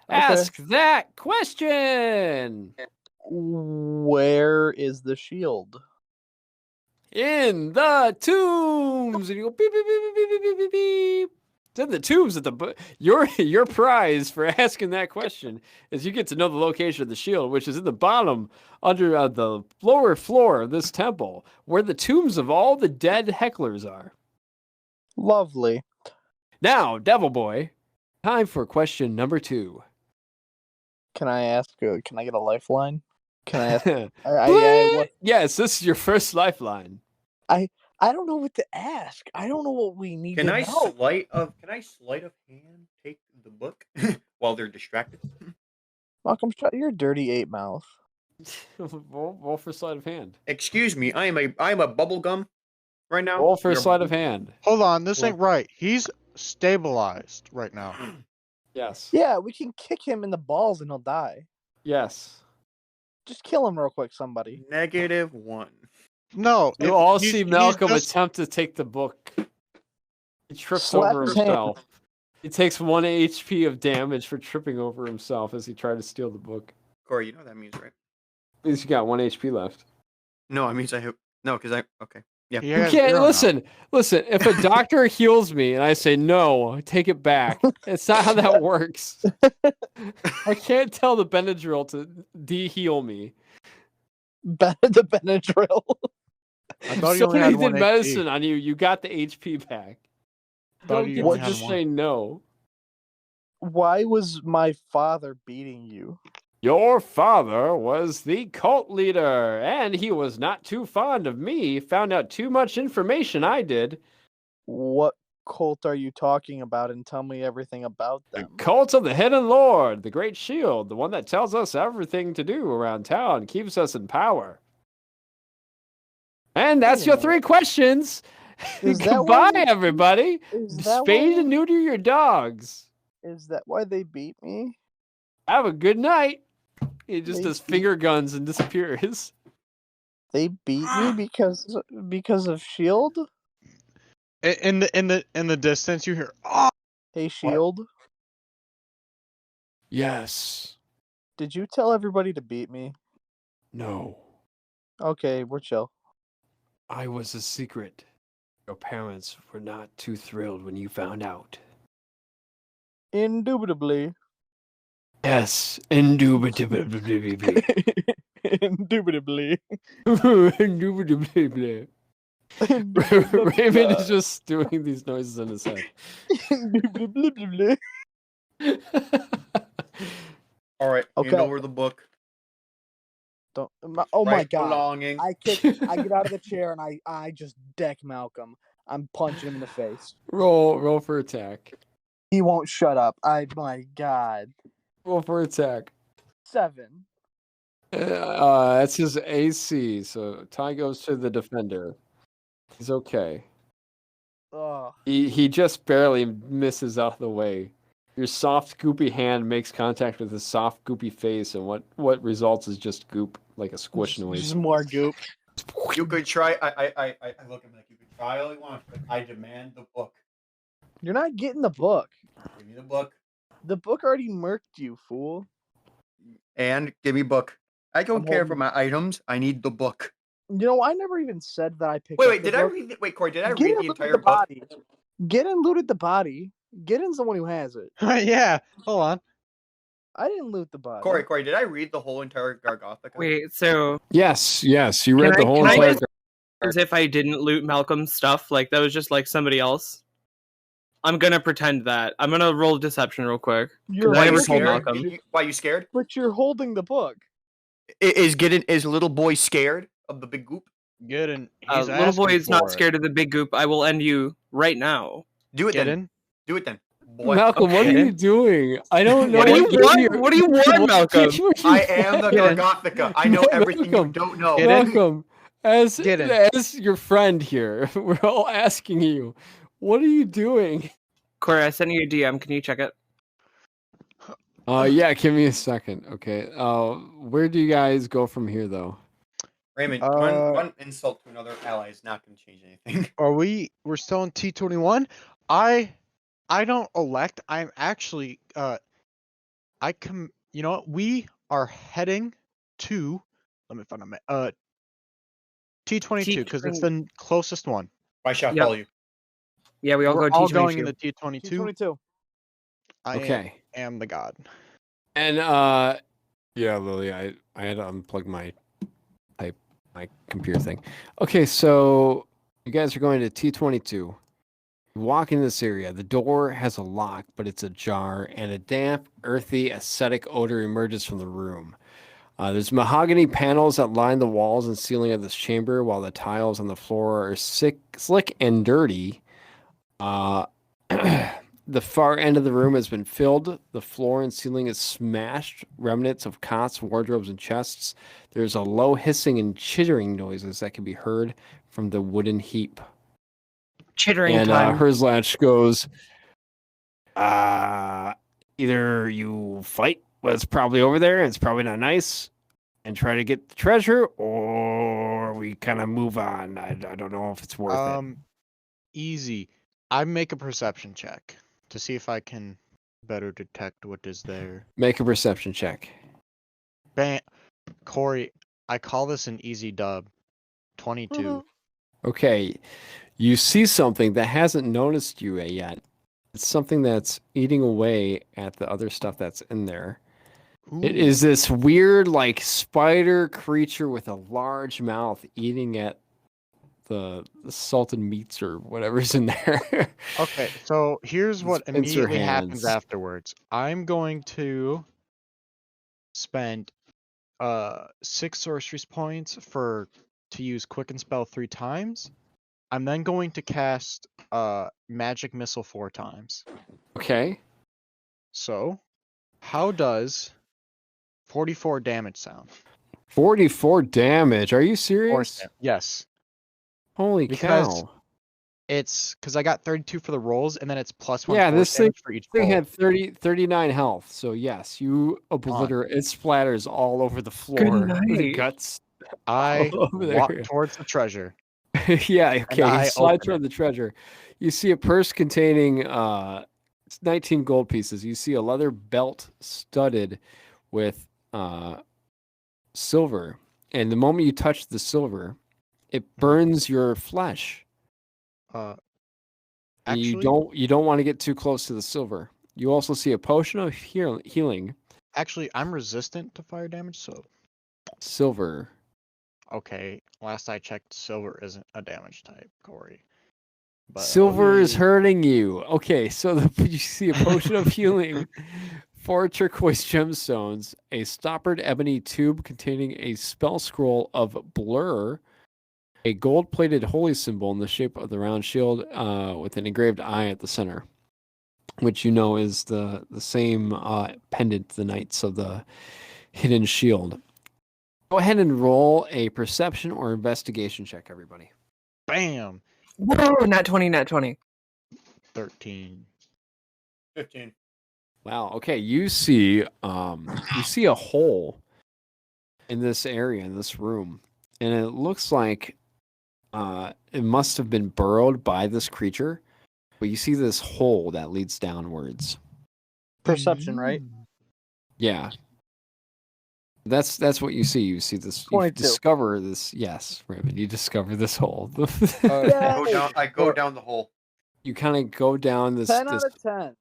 Ask that question. Where is the shield? In the tombs, and you go beep beep beep beep beep beep beep beep. It's in the tombs at the your prize for asking that question is you get to know the location of the shield, which is in the bottom under the lower floor of this temple, where the tombs of all the dead hecklers are. Lovely. Now, Devil Boy, time for question number 2. Can I ask? Can I get a lifeline? Can I ask? What? Yes, this is your first lifeline. I don't know what to ask. I don't know what we need Can to I know. sleight of hand take the book while they're distracted? Malcolm, you're a dirty 8 mouth. Roll for sleight of hand. Excuse me, I am a bubble gum right now. Roll for You're- sleight of hand. Hold on, this Well- ain't right. He's stabilized right now. Yes. Yeah, we can kick him in the balls and he'll die. Yes. Just kill him real quick, somebody. -1. No, You if all he's- see he's Malcolm just- attempt to take the book. He trips Slap over his hand. himself. He takes 1 HP of damage for tripping over himself as he tried to steal the book. Corey, you know what that means, right? At least you got 1 HP left. No, it means I have okay. Yeah. he You has can't 0 now. listen. If a doctor heals me and I say no, take it back. It's not how that works. I can't tell the Benadryl to de-heal me. The Benadryl. I thought he So only he had did 1 medicine HP. on you. You got the HP back. Thought Don't he get only to had just 1. say no. Why was my father beating you? Your father was the cult leader, and he was not too fond of me. Found out too much information, I did. What cult are you talking about? And tell me everything about The them. cult of the Hidden Lord, the Great Shield, the one that tells us everything to do around town, keeps us in power. And that's your 3 questions. Is that Goodbye, why- everybody. Is that Spade why? and neuter your dogs. Is that why they beat me? Have a good night. He just They does beat- finger guns and disappears. They beat me because of Shield. In the distance, you hear, "Oh, Hey, Shield. Yes. Did you tell everybody to beat me? No. Okay, we're chill. I was a secret. Your parents were not too thrilled when you found out. Indubitably. Yes, indubitably. Indubitably. Indubitably. Raymond is just doing these noises in his head. Indubitably. All right. Okay. Hand over the book. Oh my Right god! belonging. I get out of the chair and I just deck Malcolm. I'm punching him in the face. Roll for attack. He won't shut up. My god. Roll for attack. 7. That's his AC, so tie goes to the defender. He's okay. Ugh. He just barely misses out of the way. Your soft, goopy hand makes contact with his soft, goopy face, and what results is just goop, like a squish noise. Just more goop. You could try. I look at him like you could try all you want, but I demand the book. You're not getting the book. Give me the book. The book already murked you, fool. And give me book. I don't I'm care for holding- my items. I need the book. You know, I never even said that I picked. Wait, did I read? Wait, Corey, did I read the entire book? Body. Gidden looted the body. Gidden's the one who has it. Yeah, hold on. I didn't loot the body. Corey, did I read the whole entire Gargothica? Wait, so Yes, you read the whole can I entire. just- as if I didn't loot Malcolm's stuff, like that was just like somebody else. I'm gonna pretend that. I'm gonna roll deception real quick. You're I never holding told it, Malcolm. Why you scared? But you're holding the book. Is little boy scared of the big goop? Good, and Little boy is not scared of the big goop. I will end you right now. Do it Get then. in. Do it then. Boy. Malcolm, what are Okay. you doing? I don't know. What do you game want? you're- What do you want, Malcolm? I am the Get in. Gargothica. I know everything you Malcolm. don't know. Get in. Malcolm, as Get in. as your friend here, we're all asking you, what are you doing? Corey, I sent you a DM. Can you check it? Yeah, give me a second. Okay. Where do you guys go from here, though? Raymond, one insult to another ally is not going to change anything. We're still in T21. I don't elect. I'm actually you know what? We are heading to, let me find a T22 because it's the closest one. I shall Yep. follow you. Yeah, we all We're go all T22. going into T22. T22. I Okay. am the god. And yeah, Lily, I had to unplug my computer thing. Okay, so you guys are going to T22. You walk into this area. The door has a lock, but it's ajar, and a damp, earthy, acidic odor emerges from the room. There's mahogany panels that line the walls and ceiling of this chamber, while the tiles on the floor are slick and dirty. The far end of the room has been filled. The floor and ceiling is smashed. Remnants of cots, wardrobes, and chests. There's a low hissing and chittering noises that can be heard from the wooden heap. Chittering And time. Herzlach goes, either you fight what's probably over there, and it's probably not nice, and try to get the treasure, or we kind of move on. I don't know if it's worth it. Easy. I make a perception check to see if I can better detect what is there. Make a perception check. Bam. Corey, I call this an easy dub. 22. Okay, you see something that hasn't noticed you yet. It's something that's eating away at the other stuff that's in there. It Ooh. is this weird, like, spider creature with a large mouth eating at the salted meats or whatever's in there. Okay, so here's what Pincer immediately happens hands. afterwards. I'm going to spend 6 sorcery points to use quicken spell 3 times. I'm then going to cast magic missile 4 times. Okay. So, how does 44 damage sound? 44 damage. Are you serious? Yes. Holy Because cow. It's because I got 32 for the rolls, and then it's plus 1 Yeah, force this thing- damage for each They roll. had 39 health. So, yes, you obliterate. It splatters all over the floor. The night. guts. I all over walk there. towards the treasure. Yeah, okay. I You slide open toward the treasure. You see a purse containing 19 gold pieces. You see a leather belt studded with silver. And the moment you touch the silver, it burns your flesh. And Actually, you don't want to get too close to the silver. You also see a potion of healing. I'm resistant to fire damage, so Silver. okay. Last I checked, silver isn't a damage type, Corey. But, Silver is yeah. hurting you. Okay, so you see a potion of healing, 4 turquoise gemstones, a stoppered ebony tube containing a spell scroll of blur, a gold-plated holy symbol in the shape of the round shield with an engraved eye at the center, which you know is the same pendant the Knights of the Hidden Shield. Go ahead and roll a perception or investigation check, everybody. Bam. Whoa, not 20, not 20. 13. 15. Wow. Okay, you see a hole in this area, in this room, and it looks like it must have been burrowed by this creature. But you see this hole that leads downwards. Perception, right? Yeah. That's what you see. You see this. You 22. discover this. Yes, Raymond. You discover this hole. I go down the hole. You kind of go down this 10 out of 10.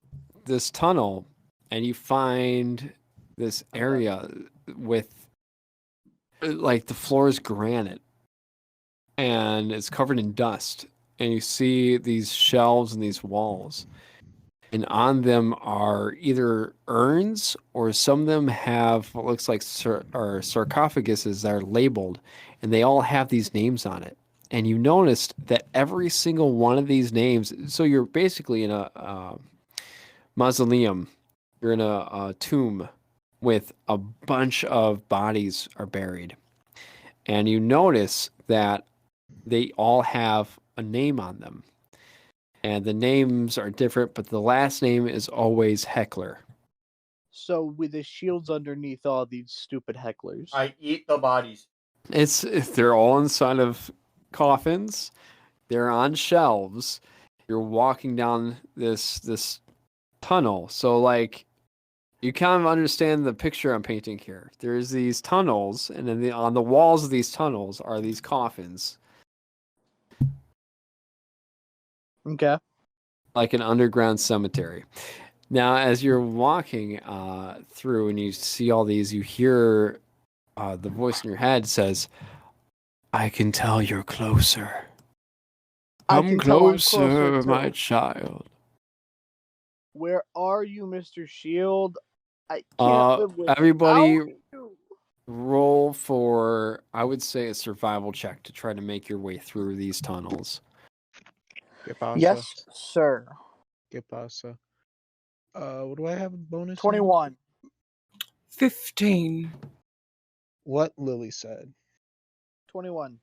this tunnel, and you find this area with like the floor is granite, and it's covered in dust. And you see these shelves and these walls, and on them are either urns or some of them have what looks like sarcophaguses that are labeled, and they all have these names on it. And you noticed that every single one of these names, so you're basically in a mausoleum, you're in a tomb with a bunch of bodies are buried. And you notice that they all have a name on them. And the names are different, but the last name is always Heckler. So with the shields underneath all these stupid hecklers. I eat the bodies. They're all inside of coffins. They're on shelves. You're walking down this tunnel. So like you kind of understand the picture I'm painting here. There's these tunnels, and then on the walls of these tunnels are these coffins. Okay. Like an underground cemetery. Now, as you're walking through and you see all these, you hear the voice in your head says, "I can tell you're closer. Come closer, my child." Where are you, Mr. Shield? I can't live without everybody you. roll for, I would say, a survival check to try to make your way through these tunnels. ¿Qué pasa? Yes, sir. ¿Qué pasa? What do I have a bonus? 21. 15. What Lilly said. 21.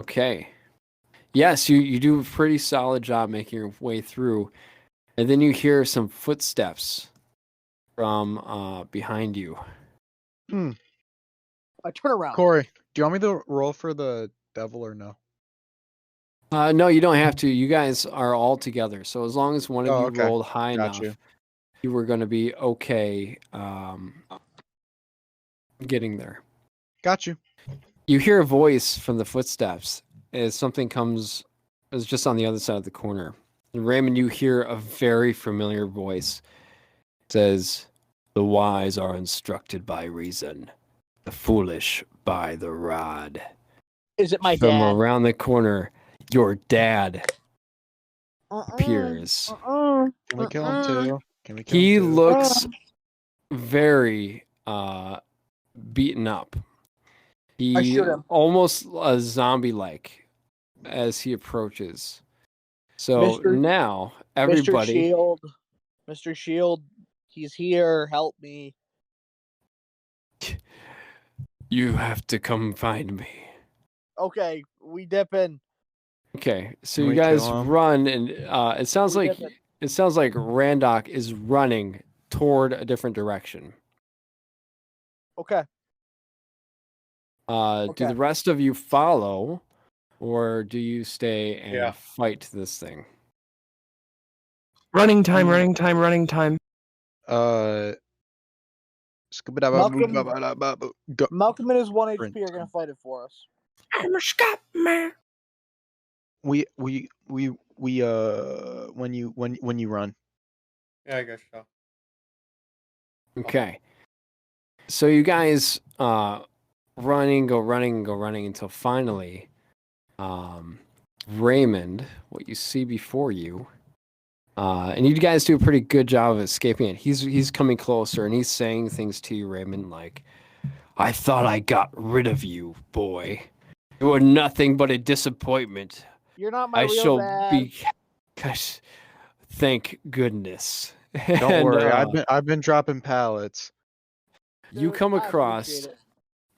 Okay. Yes, you do a pretty solid job making your way through. And then you hear some footsteps from behind you. I turn around. Corey, do you want me to roll for the devil or no? No, you don't have to. You guys are all together. So as long as one of you okay. rolled high Got enough, you were going to be okay getting there. Got you. You hear a voice from the footsteps as something comes, is just on the other side of the corner. And Raymond, you hear a very familiar voice. It says, "The wise are instructed by reason, the foolish by the rod." Is it my From dad? around the corner, your dad appears. Can we kill him too? Can we kill He him too? looks very beaten up. I He shoot him. almost zombie-like as he approaches. So now everybody, Mr. Shield, he's here. Help me. you have to come find me. Okay, we dip in. Okay, so Can you we guys kill him? run, and it sounds We like dip Randock is running toward a different direction. Okay. Do Okay. the rest of you follow, or do you stay and fight this thing? Running time, running time, running time. Go. Malcolm and his 1 HP are gonna fight it for us. I'm a scat man. When you run. Yeah, I guess so. Okay. So you guys go running until finally Raymond, what you see before you, and you guys do a pretty good job of escaping it. He's coming closer and he's saying things to you, Raymond, like, "I thought I got rid of you, boy. You were nothing but a disappointment. You're not my I real shall dad. be. Gosh, thank goodness." Don't And, worry, I've been dropping pallets. you Dude, come I across. appreciate it.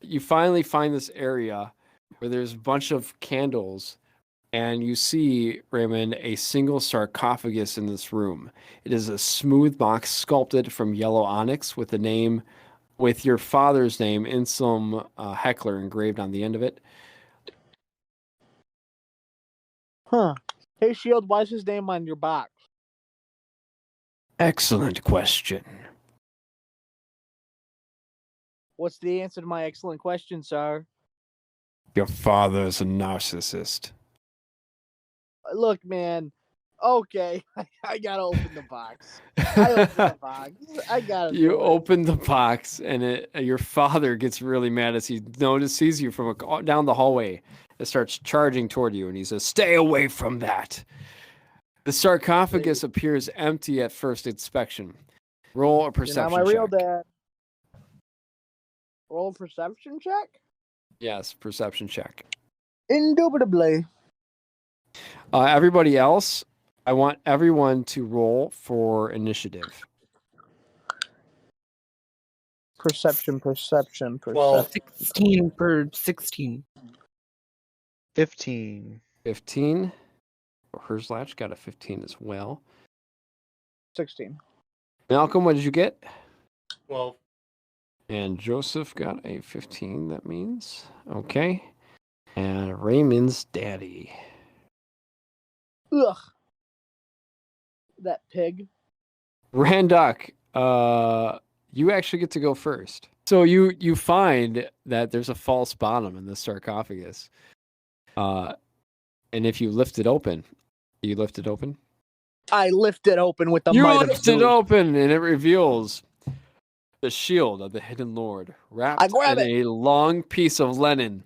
You finally find this area where there's a bunch of candles, and you see, Raymond, a single sarcophagus in this room. It is a smooth box sculpted from yellow onyx with your father's name in some Heckler engraved on the end of it. Huh. Hey, Shield, why is his name on your box? Excellent question. What's the answer to my excellent question, sir? Your father's a narcissist. Look, man. Okay, I gotta open the box. I opened the box. I gotta. You do it. open the box, and your father gets really mad as he sees you from down the hallway. It starts charging toward you, and he says, "Stay away from that." The sarcophagus appears empty at first inspection. Roll a You're perception not my real check. dad. Roll a perception check? Yes, perception check. Indubitably. Everybody else, I want everyone to roll for initiative. Perception. 12. 16 per 16. 15. 15. Herzlach got a 15 as well. 16. Malcolm, what did you get? 12. And Joseph got a 15, that means. Okay. And Raymond's daddy. Ugh. That pig. Randock, you actually get to go first. So you find that there's a false bottom in the sarcophagus. And if you lift it open, I lift it open with the You might of lift it Zeus. open, and it reveals the shield of the Hidden Lord, wrapped I grab in a long piece of linen.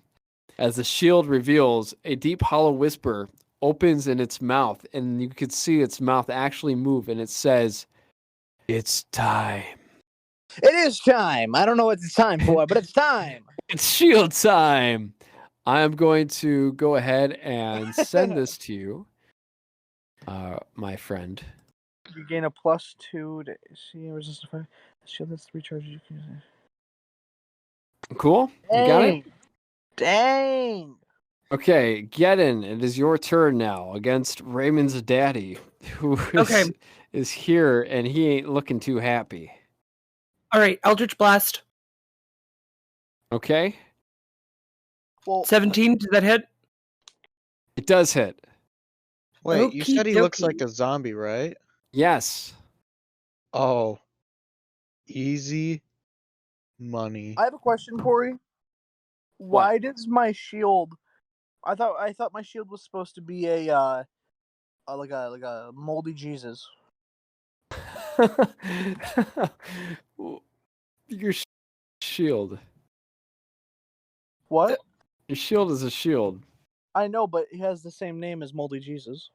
As the shield reveals, a deep hollow whisper opens in its mouth, and you could see its mouth actually move, and it says, "It's time. It is time. I don't know what it's time for, but it's time. It's shield time." I am going to go ahead and send this to you, my friend. You gain a +2 to see resistance fire. Shield has 3 charges. You can use it. Cool? You got it? Dang. Okay, Gidden, it is your turn now against Raymond's daddy, who is here, and he ain't looking too happy. All right, Eldritch Blast. Okay? Well, 17, does that hit? It does hit. Wait, you said he looks Okey-dokey. like a zombie, right? Yes. Oh. Easy money. I have a question, Corey. Why does my shield? I thought my shield was supposed to be a like a moldy Jesus. Your shield. What? Your shield is a shield. I know, but he has the same name as Moldy Jesus.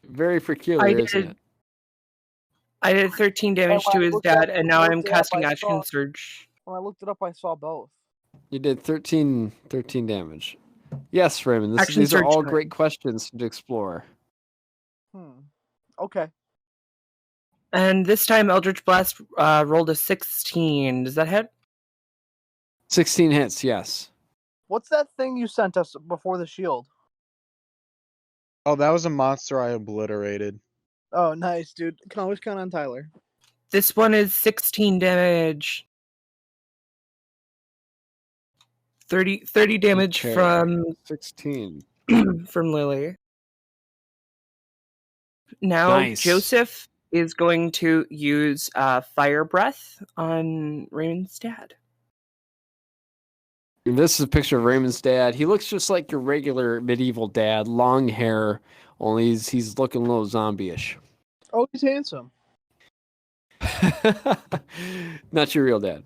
Very peculiar, isn't it? I did 13 damage when to I his looked at dad, it- and when I now I'm looked it up, casting I Action saw- Surge. When I looked it up, I saw both. You did 13 damage. Yes, Raymond. Action These are surge all time. great questions to explore. Okay. And this time Eldritch Blast rolled a 16. Does that hit? 16 hits, yes. What's that thing you sent us before the shield? Oh, that was a monster I obliterated. Oh, nice, dude. Can always count on Tyler. This one is 16 damage. 30 damage Okay. from 16. from Lilly. Now Nice. Joseph is going to use Fire Breath on Raymond's dad. And this is a picture of Raymond's dad. He looks just like your regular medieval dad. Long hair, only he's looking a little zombie-ish. Oh, he's handsome. Not your real dad.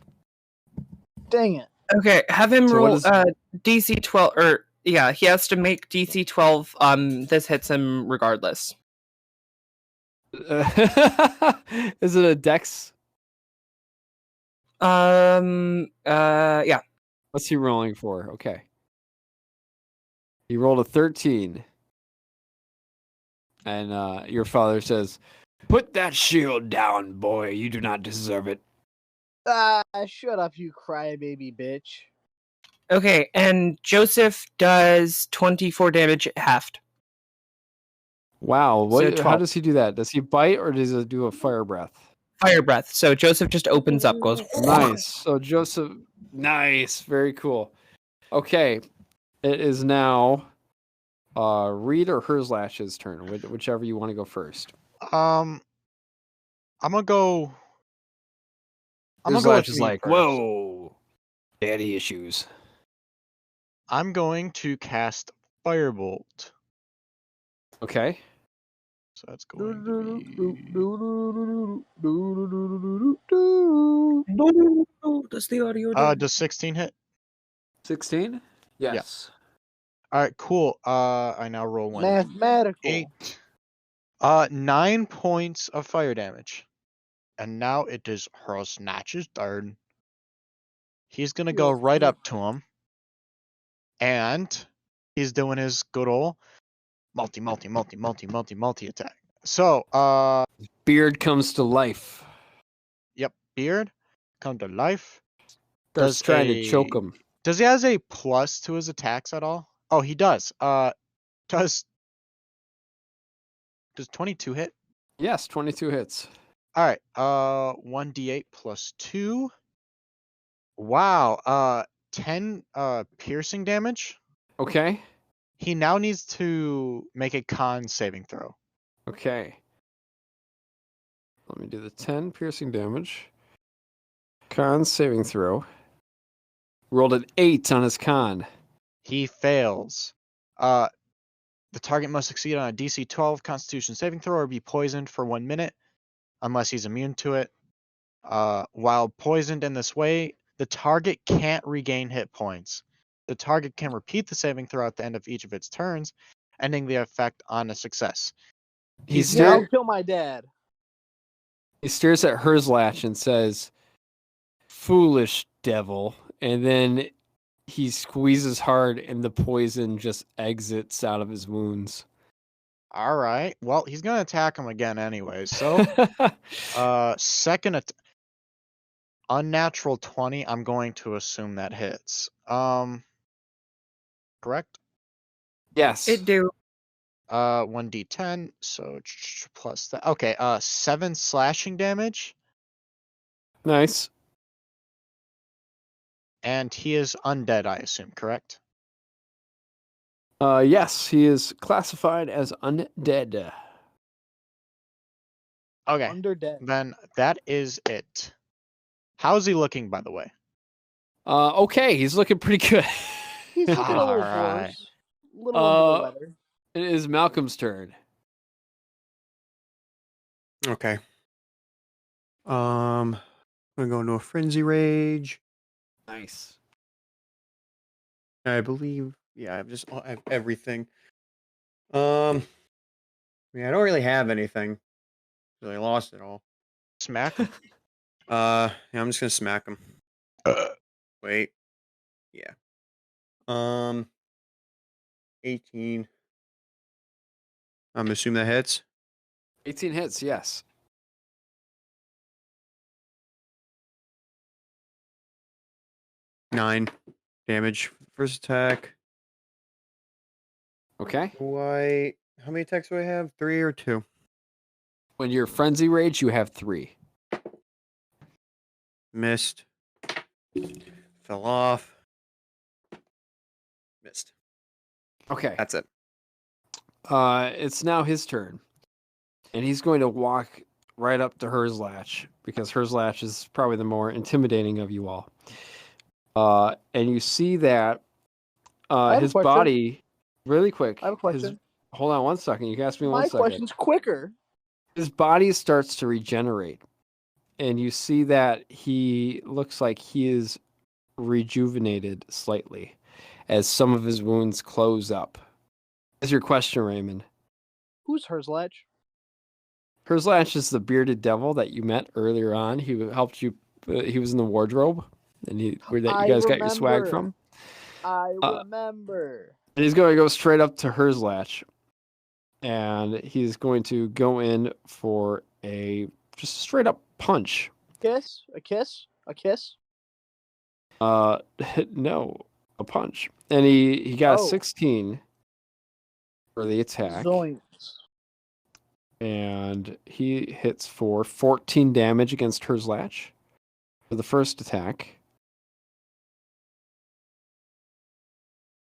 Dang it. Okay, have him So roll what is- DC 12 or Yeah, he has to make DC 12. This hits him regardless. Is it a dex? Yeah. What's he rolling for? Okay. He rolled a 13. And your father says, "Put that shield down, boy. You do not deserve it." Shut up, you crybaby bitch. Okay, and Joseph does 24 damage halved. Wow. So What? How 12. does he do that? Does he bite or does he do a fire breath? Fire breath. So Joseph just opens up, goes. Nice. So Joseph, nice. Very cool. Okay. It is now Reed or Herzlash's turn, whichever you want to go first. I'm gonna go. I'm gonna go with Herzlash is me like, first. whoa, daddy issues. I'm going to cast Firebolt. Okay. So that's going to be. Does the audio? Does 16 hit? 16? Yes. All right, cool. I now roll one. Mathematical. 8. 9 points of fire damage. And now it is Herzlash's turn. He's gonna go right up to him. And he's doing his good old multi attack. So, Beard comes to life. yep, beard come to life. Starts trying to choke him. Does he has a plus to his attacks at all? Oh, he does. Does 22 hit? Yes, 22 hits. All right. 1d8 plus 2. Wow. 10 piercing damage. Okay. He now needs to make a con saving throw. Okay. Let me do the 10 piercing damage. Con saving throw. Rolled an 8 on his con. He fails. The target must succeed on a DC 12 Constitution saving throw or be poisoned for 1 minute, unless he's immune to it. While poisoned in this way, the target can't regain hit points. The target can repeat the saving throw at the end of each of its turns, ending the effect on a success. I'll kill my dad. He stares at Herzlash and says, "Foolish devil." And then he squeezes hard and the poison just exits out of his wounds. All right. Well, he's going to attack him again anyway. So, second unnatural 20, I'm going to assume that hits. Correct? Yes. It do. 1d10, so plus that. Okay, 7 slashing damage. Nice. And he is undead, I assume, correct? Yes, he is classified as undead. Okay. Underdead. Then that is it. How's he looking, by the way? Okay, he's looking pretty good. He's looking a little Alright. worse. A little under the weather. It is Malcolm's turn. Okay. I'm gonna go into a frenzy rage. Nice. I believe, yeah, I have everything. I don't really have anything. Really lost it all. Smack him. Yeah, I'm just gonna smack him. Wait. Yeah. 18. I'm assuming that hits. 18 hits, yes. Nine damage. First attack. Okay. How many attacks do I have? 3 or 2? When you're frenzy rage, you have 3. Missed. Fell off. Missed. Okay. That's it. It's now his turn. And he's going to walk right up to Herzlash, because Herzlash is probably the more intimidating of you all. And you see that his body, really quick. I have a question. Hold on one second. You can ask me one second. My question's quicker. His body starts to regenerate. And you see that he looks like he is rejuvenated slightly. as some of his wounds close up. What's your question, Raymond? Who's Herzlach? Herzlach is the bearded devil that you met earlier on. He helped you. He was in the wardrobe, and where that you guys got your swag from. I remember. And he's going to go straight up to Herzlach, and he's going to go in for just straight up punch. Kiss? A kiss? A kiss? No, a punch, and he got a Oh. 16 for the attack. Zoinks. And he hits for 14 damage against Herzlach for the first attack.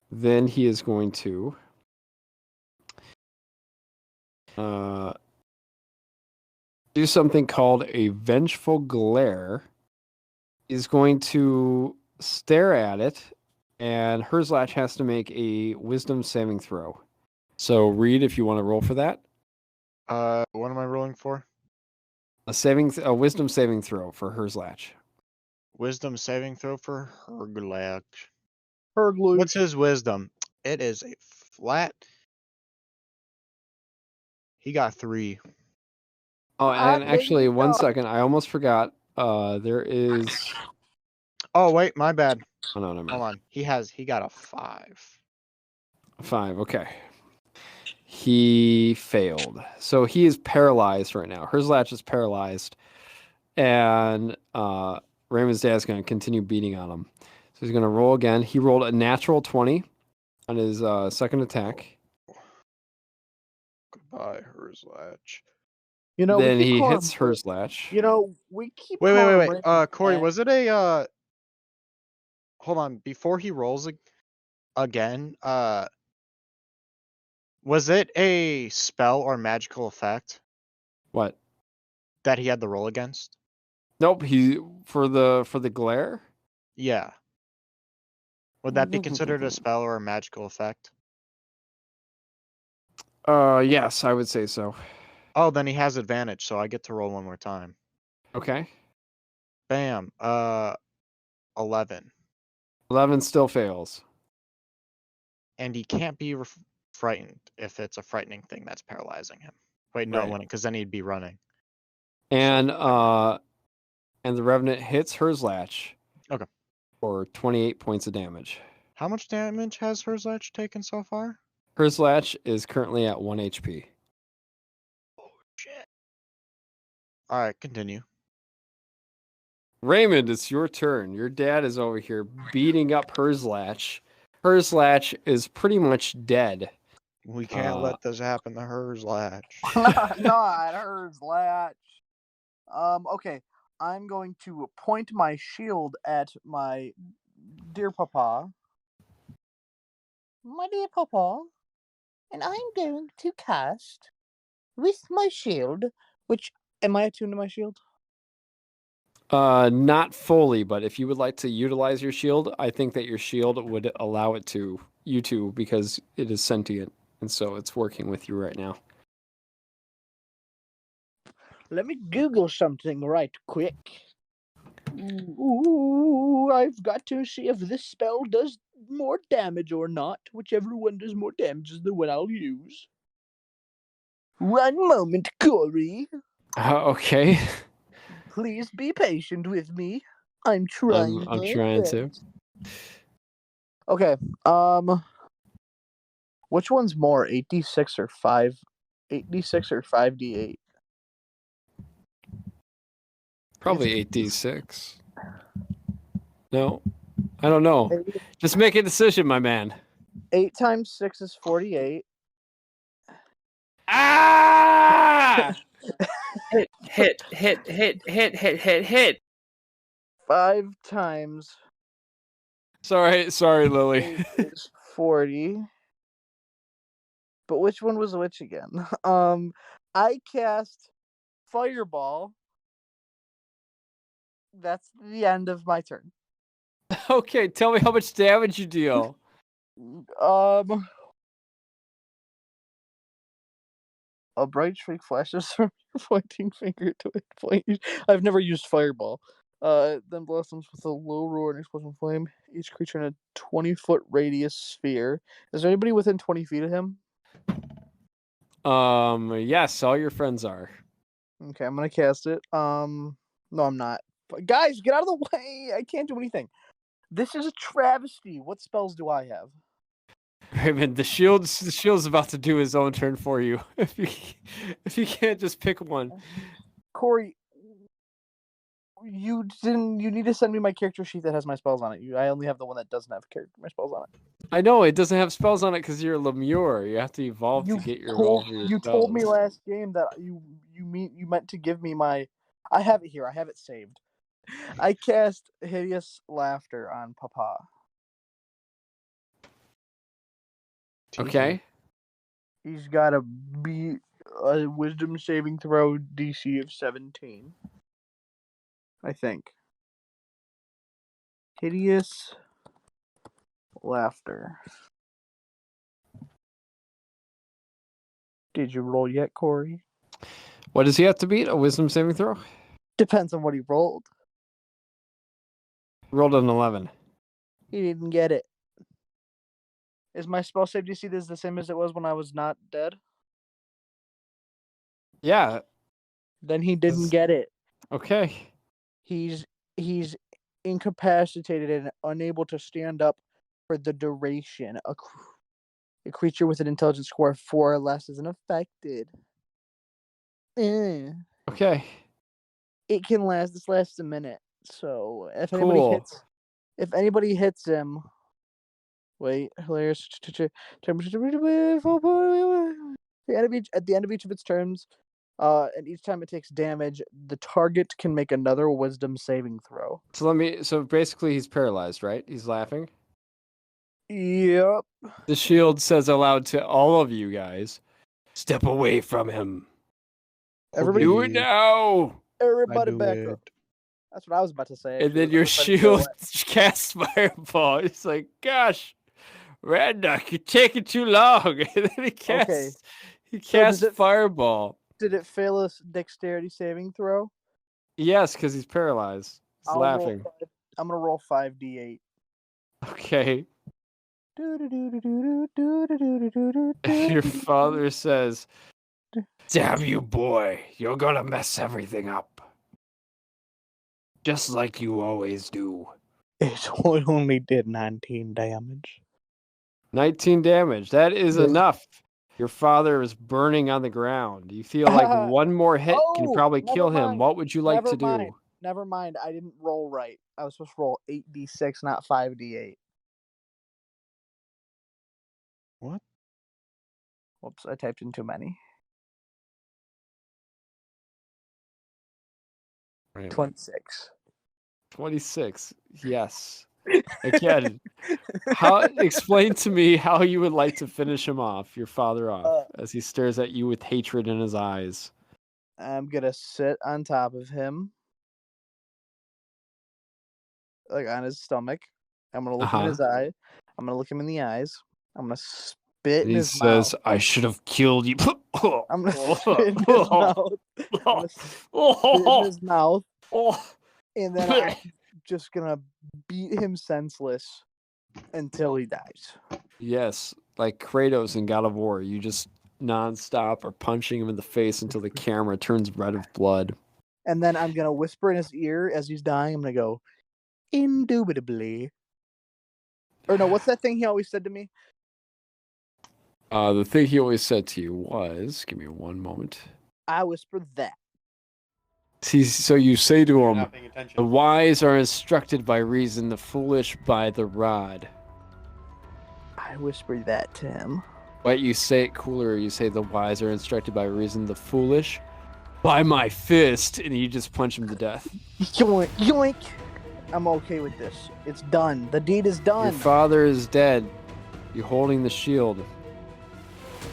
Then he is going to do something called a Vengeful Glare. He's going to stare at it, and Herzlach has to make a Wisdom saving throw. So, Reed, if you want to roll for that. What am I rolling for? A Wisdom saving throw for Herzlach. Wisdom saving throw for Herglach. Herglach. What's his wisdom? It is a flat. He got 3. Oh, and there actually, you one go. second, I almost forgot. There is. Oh wait, my bad. Oh no, never mind. Hold on. He got a 5. 5. Okay. He failed, so he is paralyzed right now. Herzlach is paralyzed, and Raymond's dad is going to continue beating on him. So he's going to roll again. He rolled a natural 20 on his second attack. Goodbye, Herzlach. You know, Then we keep he calling hits him- Herzlach. You know, we keep Wait. calling Raymond Corey, Dad. was it a hold on, before he rolls again, was it a spell or magical effect What? that he had to roll against? Nope. He for the glare. Yeah. Would that be considered a spell or a magical effect? Yes, I would say so. Oh, then he has advantage, so I get to roll one more time. Okay. Bam. 11. 11 still fails. And he can't be frightened if it's a frightening thing that's paralyzing him. Wait, no, Right. because then he'd be running. And the Revenant hits Herzlach. Okay. For 28 points of damage. How much damage has Herzlach taken so far? Herzlach is currently at 1 HP. Oh, shit. Alright, continue. Raymond, it's your turn. Your dad is over here beating up Herzlach. Herzlach is pretty much We can't let this happen to Herzlach. Not Herzlach. Okay. I'm going to point my shield at my dear papa. My dear papa. And I'm going to cast with my shield, which, am I attuned to my shield? Not fully, but if you would like to utilize your shield, I think that your shield would allow it to you to, because it is sentient, and so it's working with you right now. Let me Google something right quick. Ooh, I've got to see if this spell does more damage or not. Whichever one does more damage is the one I'll use. One moment, Corey. Okay. Please be patient with me. I'm trying. I'm my trying best. to. Okay. Which one's more, 8d6 or 5? 8d6 or 5d8? Probably 8d6. No, I don't know. Just make a decision, my man. 8 times 6 is 48. Ah! Hit. 5 times Sorry, 8 Lilly. is 40. But which one was which again? I cast Fireball. That's the end of my turn. Okay, tell me how much damage you deal. A bright streak flashes from your pointing finger to a point. I've never used Fireball. Then blossoms with a low roar and explosion flame. Each creature in a 20-foot radius sphere. Is there anybody within 20 feet of him? Yes, all your friends are. Okay, I'm gonna cast it. No, I'm not. Guys, get out of the way! I can't do anything. This is a travesty. What spells do I have? Raymond, the shield's about to do his own turn for you. If you can't just pick one. Corey, you need to send me my character sheet that has my spells on it. I only have the one that doesn't have my spells on it. I know it doesn't have spells on it because you're a Lemure. You have to evolve to get your You told me last game that you meant to give me my. I have it here. I have it saved. I cast Hideous Laughter on Papa. Okay. He's got a Wisdom saving throw DC of 17. I think. Hideous Laughter. Did you roll yet, Corey? What does he have to beat? A Wisdom saving throw? Depends on what he rolled. Rolled an 11. He didn't get it. Is my spell save DC the same as it was when I was not dead? Yeah. Then he didn't get it. Okay. He's incapacitated and unable to stand up for the duration. A creature with an intelligence score of 4 or less isn't affected. Okay. It can last. This lasts a minute. So if Cool. anybody hits him, wait, hilarious. At the end of each of its turns, and each time it takes damage, the target can make another Wisdom saving throw. So basically he's paralyzed, right? He's laughing. Yep. The shield says aloud to all of you guys, step away from him. Everybody Do it now. Everybody back up. That's what I was about to say. And then your shield casts Fireball. It's like, gosh, Randock, you're taking too long. And then he casts Fireball. Did it fail a dexterity saving throw? Yes, because he's paralyzed. He's laughing. I'm going to roll 5d8. Okay. And your father says, damn you, boy. You're going to mess everything up. Just like you always do. It only did 19 damage. 19 damage. That is enough. Your father is burning on the ground. You feel like one more hit can probably kill him. What would you like to do? Never mind. I didn't roll right. I was supposed to roll 8d6, not 5d8. What? Whoops, I typed in too many. Right. 26. 26. Yes. Again, explain to me how you would like to finish him off, your father off, as he stares at you with hatred in his eyes. I'm gonna sit on top of him, like on his stomach. I'm gonna look him in his eye. I'm gonna look him in the eyes. I'm gonna spit in his mouth. He says, I should have killed you. I'm gonna spit in his mouth. I'm gonna spit in his mouth. And then I'm just gonna beat him senseless until he dies. Yes, like Kratos in God of War. You just nonstop are punching him in the face until the camera turns red with blood. And then I'm gonna whisper in his ear as he's dying. I'm gonna go, indubitably. Or no, what's that thing he always said to me? The thing he always said to you was, give me one moment. I whispered that. See, so you say to him, the wise are instructed by reason, the foolish by the rod. I whispered that to him. Wait, you say it cooler. You say the wise are instructed by reason, the foolish by my fist, and you just punch him to death. Yoink, yoink. I'm okay with this. It's done. The deed is done. Your father is dead. You're holding the shield.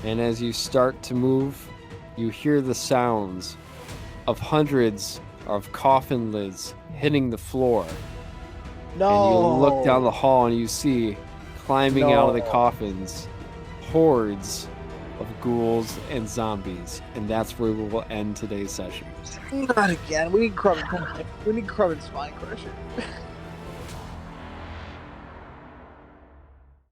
And as you start to move, you hear the sounds of hundreds of coffin lids hitting the floor. No. And you look down the hall and you see, climbing out of the coffins, hordes of ghouls and zombies, and that's where we will end today's session. Not again. We need Crumb and Spine Crusher.